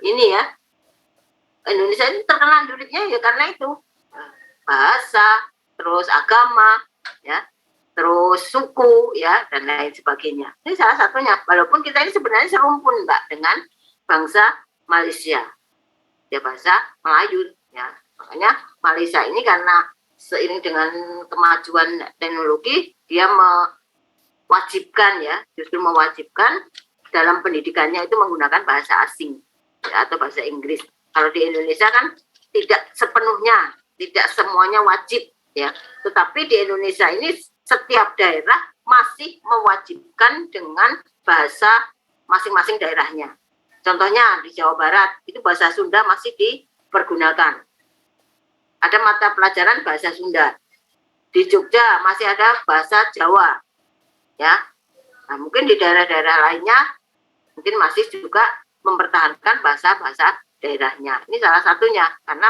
ini ya. Indonesia ini terkenal uniknya ya karena itu. bahasa, terus agama, ya, terus suku, ya, dan lain sebagainya. Ini salah satunya. Walaupun kita ini sebenarnya serumpun, Mbak, dengan bangsa Malaysia, ya, bahasa Melayu, ya. Makanya Malaysia ini karena seiring dengan kemajuan teknologi, dia mewajibkan, ya, justru mewajibkan dalam pendidikannya itu menggunakan bahasa asing, ya, atau bahasa Inggris. Kalau di Indonesia kan tidak sepenuhnya, tidak semuanya wajib, ya. Tetapi di Indonesia ini setiap daerah masih mewajibkan dengan bahasa masing-masing daerahnya. Contohnya di Jawa Barat itu bahasa Sunda masih dipergunakan. Ada mata pelajaran bahasa Sunda. Di Jogja masih ada bahasa Jawa, ya. Nah, mungkin di daerah-daerah lainnya mungkin masih juga mempertahankan bahasa-bahasa daerahnya. Ini salah satunya karena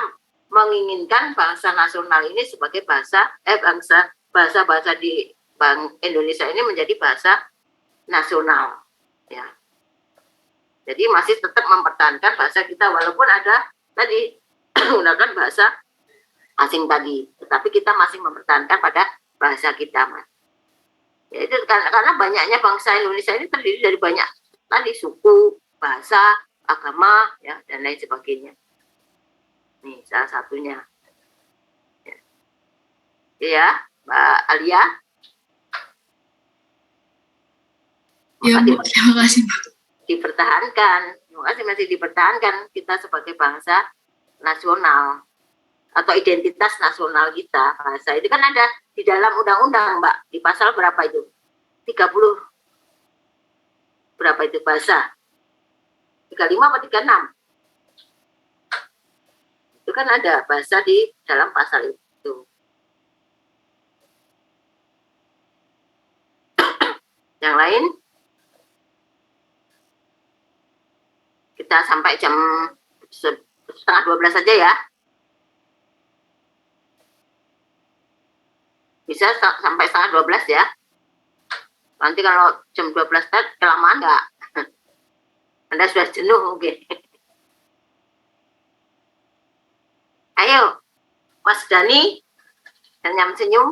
menginginkan bahasa nasional ini sebagai bahasa di Bank Indonesia ini menjadi bahasa nasional, ya. Jadi masih tetap mempertahankan bahasa kita walaupun ada tadi menggunakan bahasa asing tadi, tetapi kita masih mempertahankan pada bahasa kita, Mas. Ya, itu karena banyaknya bangsa Indonesia ini terdiri dari banyak tadi suku, bahasa, agama, ya, dan lain sebagainya. Nih salah satunya. Ya, Mbak Alia. Ya, Bu. Terima kasih, Bu. Dipertahankan, masih dipertahankan kita sebagai bangsa nasional atau identitas nasional kita. Bahasa itu kan ada di dalam undang-undang, Mbak, di pasal berapa itu? 30 berapa itu bahasa? 35 atau 36? Itu kan ada bahasa di dalam pasal itu. Yang lain kita sampai jam 11:30 saja, ya. Bisa sampai 11:30, ya. Nanti kalau jam 12 kelamaan nggak? Anda sudah jenuh mungkin. Ayo, Mas Dani, senyum senyum.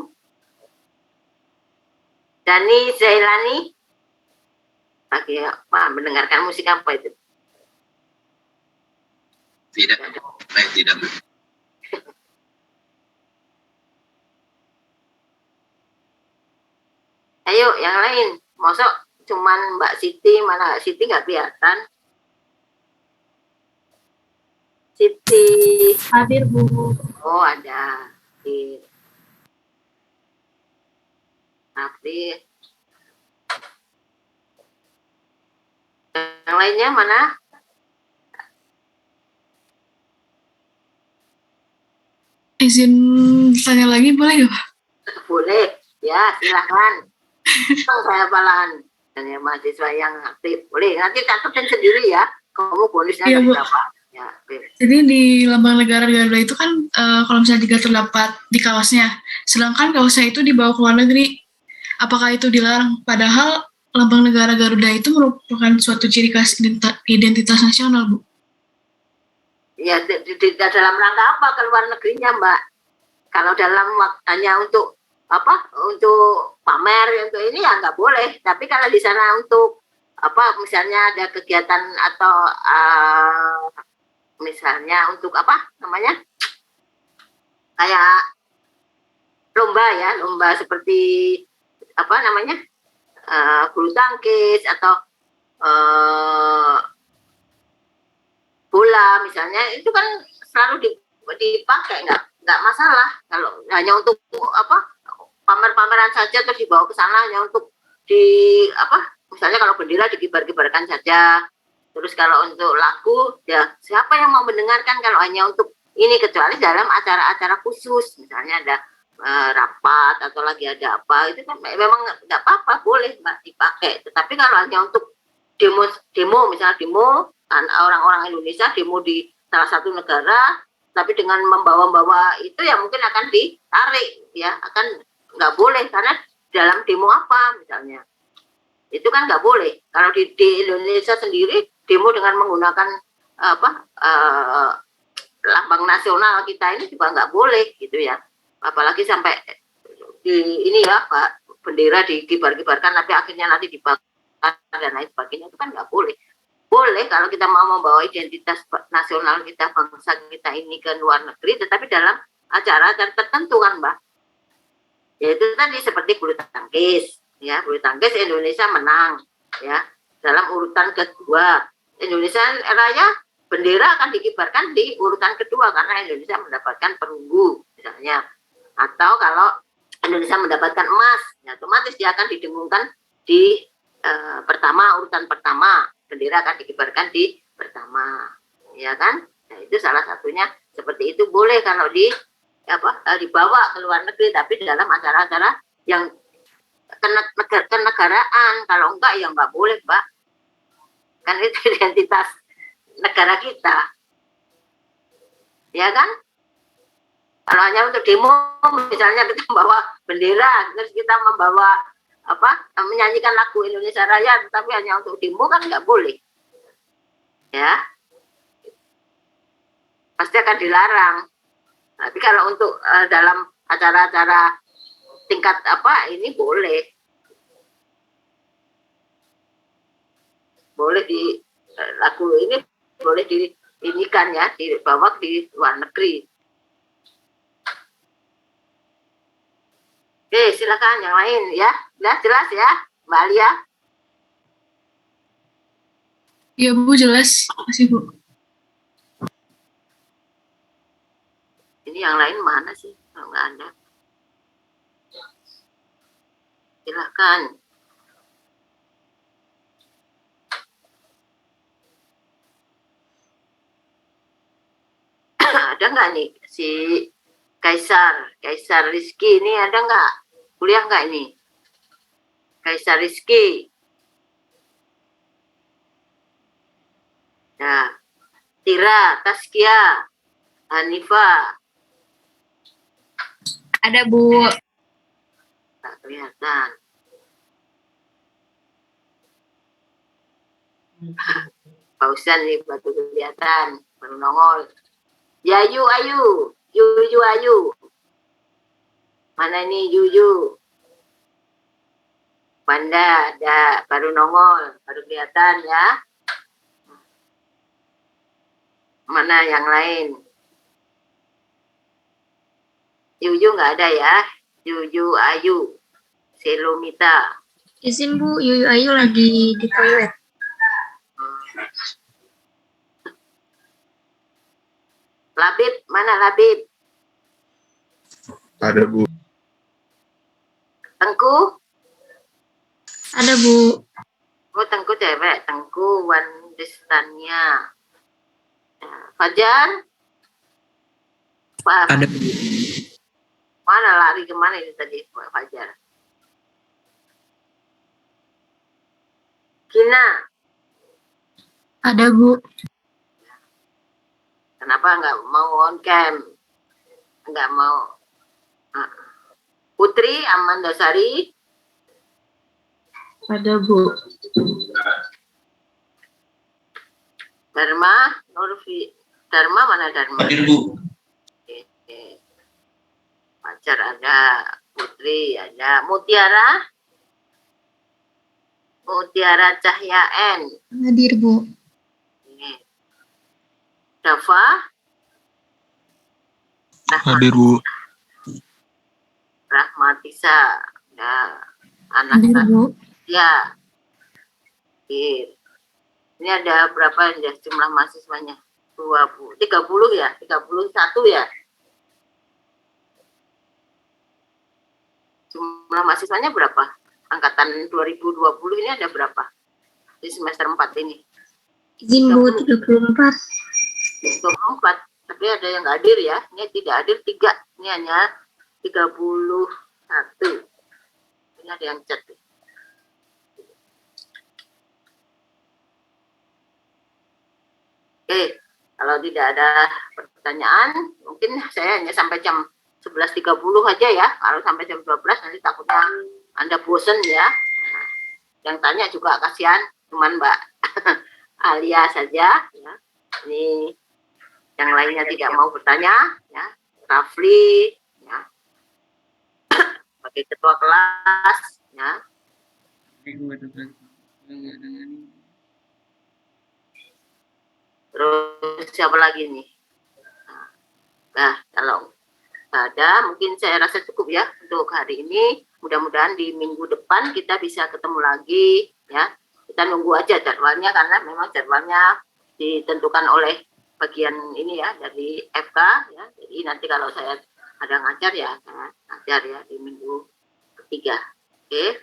Dani Zailani, lagi apa? Mendengarkan musik apa itu? Tidak, baik, tidak. Ayo, yang lain. Mosok cuman Mbak Siti, mana Siti nggak kelihatan? Siti. Hadir, Bu. Oh, ada. Tapi yang lainnya mana? Izin tanya lagi boleh nggak, Pak? Boleh, ya, silahkan. Saya balan dan yang mahasiswa yang aktif boleh nanti catatkan sendiri, ya, kamu bonusnya Iya, Bu. berapa, ya. Jadi di lambang negara Garuda itu kan kalau misalnya jika terdapat di kaosnya, sedangkan kaosnya itu dibawa ke luar negeri, apakah itu dilarang? Padahal lambang negara Garuda itu merupakan suatu ciri khas identitas nasional, Bu. Ya, dalam rangka apa ke luar negerinya, Mbak? Kalau dalam hanya untuk apa, untuk pamer, untuk ini ya nggak boleh. Tapi kalau di sana untuk apa, misalnya ada kegiatan atau misalnya untuk apa namanya, kayak lomba, ya, lomba seperti apa namanya, bulu tangkis atau bola misalnya, itu kan selalu dipakai, nggak masalah. Kalau hanya untuk apa, pamer-pameran saja terus dibawa ke sana hanya untuk di apa, misalnya kalau bendera dikibar-kibarkan saja. Terus kalau untuk lagu, ya siapa yang mau mendengarkan kalau hanya untuk ini, kecuali dalam acara-acara khusus, misalnya ada rapat atau lagi ada apa, itu kan memang nggak apa-apa, boleh, Mbak, dipakai. Tetapi kalau hanya untuk demo misalnya demo kan, orang-orang Indonesia demo di salah satu negara, tapi dengan membawa-bawa itu ya mungkin akan ditarik, ya, akan nggak boleh karena dalam demo apa misalnya, itu kan nggak boleh. Kalau di Indonesia sendiri demo dengan menggunakan apa lambang nasional kita ini juga nggak boleh, gitu ya. apalagi sampai ini ya Pak, bendera dikibar-kibarkan tapi akhirnya nanti dibakar dan lain sebagainya, itu kan nggak boleh. Boleh kalau kita mau membawa identitas nasional kita, bangsa kita ini ke luar negeri, tetapi dalam acara-acara tertentu kan Mbak. Yaitu tadi seperti bulu tangkis, ya bulu tangkis Indonesia menang, ya dalam urutan kedua. Indonesia Raya bendera akan dikibarkan di urutan kedua karena Indonesia mendapatkan perunggu misalnya. Atau kalau Indonesia mendapatkan emas, ya, otomatis dia akan didengungkan di pertama, urutan pertama, bendera akan dikibarkan di pertama, ya kan? Nah, itu salah satunya seperti itu, boleh kalau dibawa ke luar negeri, tapi dalam acara-acara yang kenegaraan. Kalau enggak ya enggak boleh Mbak, kan itu identitas negara kita, ya kan? Kalau hanya untuk demo, misalnya kita membawa bendera, terus kita membawa menyanyikan lagu Indonesia Raya, tetapi hanya untuk demo kan nggak boleh, ya, pasti akan dilarang. Tapi kalau untuk dalam acara-acara tingkat ini boleh di lagu ini boleh diinikan ya, dibawa di luar negeri. Oke, silakan yang lain ya. Jelas ya, Mbak Alia? Ya Bu, jelas. Makasih Bu. Ini yang lain mana sih? Kalau nggak ada. Silakan. Ada nggak nih si Kaisar Rizky ini, ada nggak? Kuliah nggak ini? Kaisar Rizky. Ya. Tira, Taskia, Hanifa. Ada Bu. Tak kelihatan. Pausan nih baru kelihatan, baru nongol. Yayu, Ayu, Yuyu, Ayu. Mana ini Yuyu? Panda, ada baru nongol, baru kelihatan ya. Mana yang lain? Yuyu nggak ada ya? Yuyu, Ayu, Selumita. Izin Bu, Yuyu Ayu lagi di toilet. Labib, mana Labib? Ada Bu. Tengku? Ada Bu. Oh, Tengku cewek. Tengku, Wandestania. Fajar? Ada Mana lari kemana ini tadi Fajar? Kina? Ada Bu. Kenapa nggak mau on cam? Nggak mau. Putri Amandasari? Ada Bu. Dharma? Nurfi? Dharma mana Dharma? Hadir Bu. Oke. Pacar ada, Putri ada, Mutiara? Mutiara Cahya N. Hadir Bu. Dava? hadir Bu. Rahmatisa, ya, anak Hadir Bu. ya. Ini ada berapa ya jumlah mahasiswanya? 30 ya, 31 ya. Jumlah mahasiswanya berapa? Angkatan 2020 ini ada berapa? Di semester 4 ini. Izin Bu, 34. 24, tapi ada yang nggak hadir ya. Ini tidak hadir 3, ini hanya 31. Ini ada yang chat. Oke, kalau tidak ada pertanyaan, mungkin saya hanya sampai jam 11.30 aja ya. Kalau sampai jam 12 nanti takutnya Anda bosen ya. Yang tanya juga kasihan, cuman Mbak Alia saja ya. Ini yang lainnya tidak mau bertanya ya. Rafli ya. sebagai ketua kelas ya. Terus siapa lagi nih? Nah, kalau nggak ada, mungkin saya rasa cukup ya untuk hari ini. Mudah-mudahan di minggu depan kita bisa ketemu lagi ya. Kita nunggu aja jadwalnya karena memang jadwalnya ditentukan oleh bagian ini ya dari FK ya. Jadi nanti kalau saya ada ngajar ya, saya ngajar ya di minggu ketiga. Oke,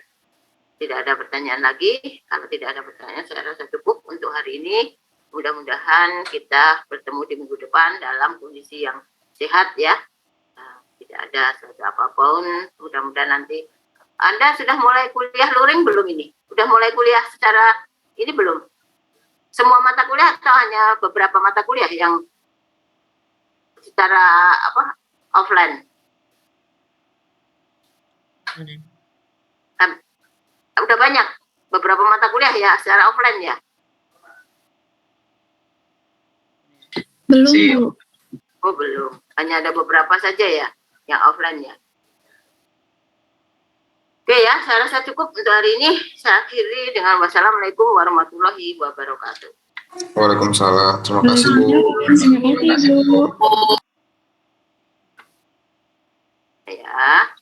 tidak ada pertanyaan lagi. Kalau tidak ada pertanyaan, saya rasa cukup untuk hari ini. Mudah-mudahan kita bertemu di minggu depan dalam kondisi yang sehat ya. Nah, tidak ada sesuatu apapun. Mudah-mudahan nanti Anda sudah mulai kuliah luring belum ini? Sudah mulai kuliah secara ini belum? Semua mata kuliah atau hanya beberapa mata kuliah yang secara offline? Udah banyak beberapa mata kuliah ya secara offline ya. Belum, Si- Bu. Oh belum, hanya ada beberapa saja ya yang offline ya. Oke ya, saya rasa cukup untuk hari ini. Saya akhiri dengan wassalamualaikum warahmatullahi wabarakatuh. Waalaikumsalam. Terima kasih, Bu. Terima kasih, Bu. Ya.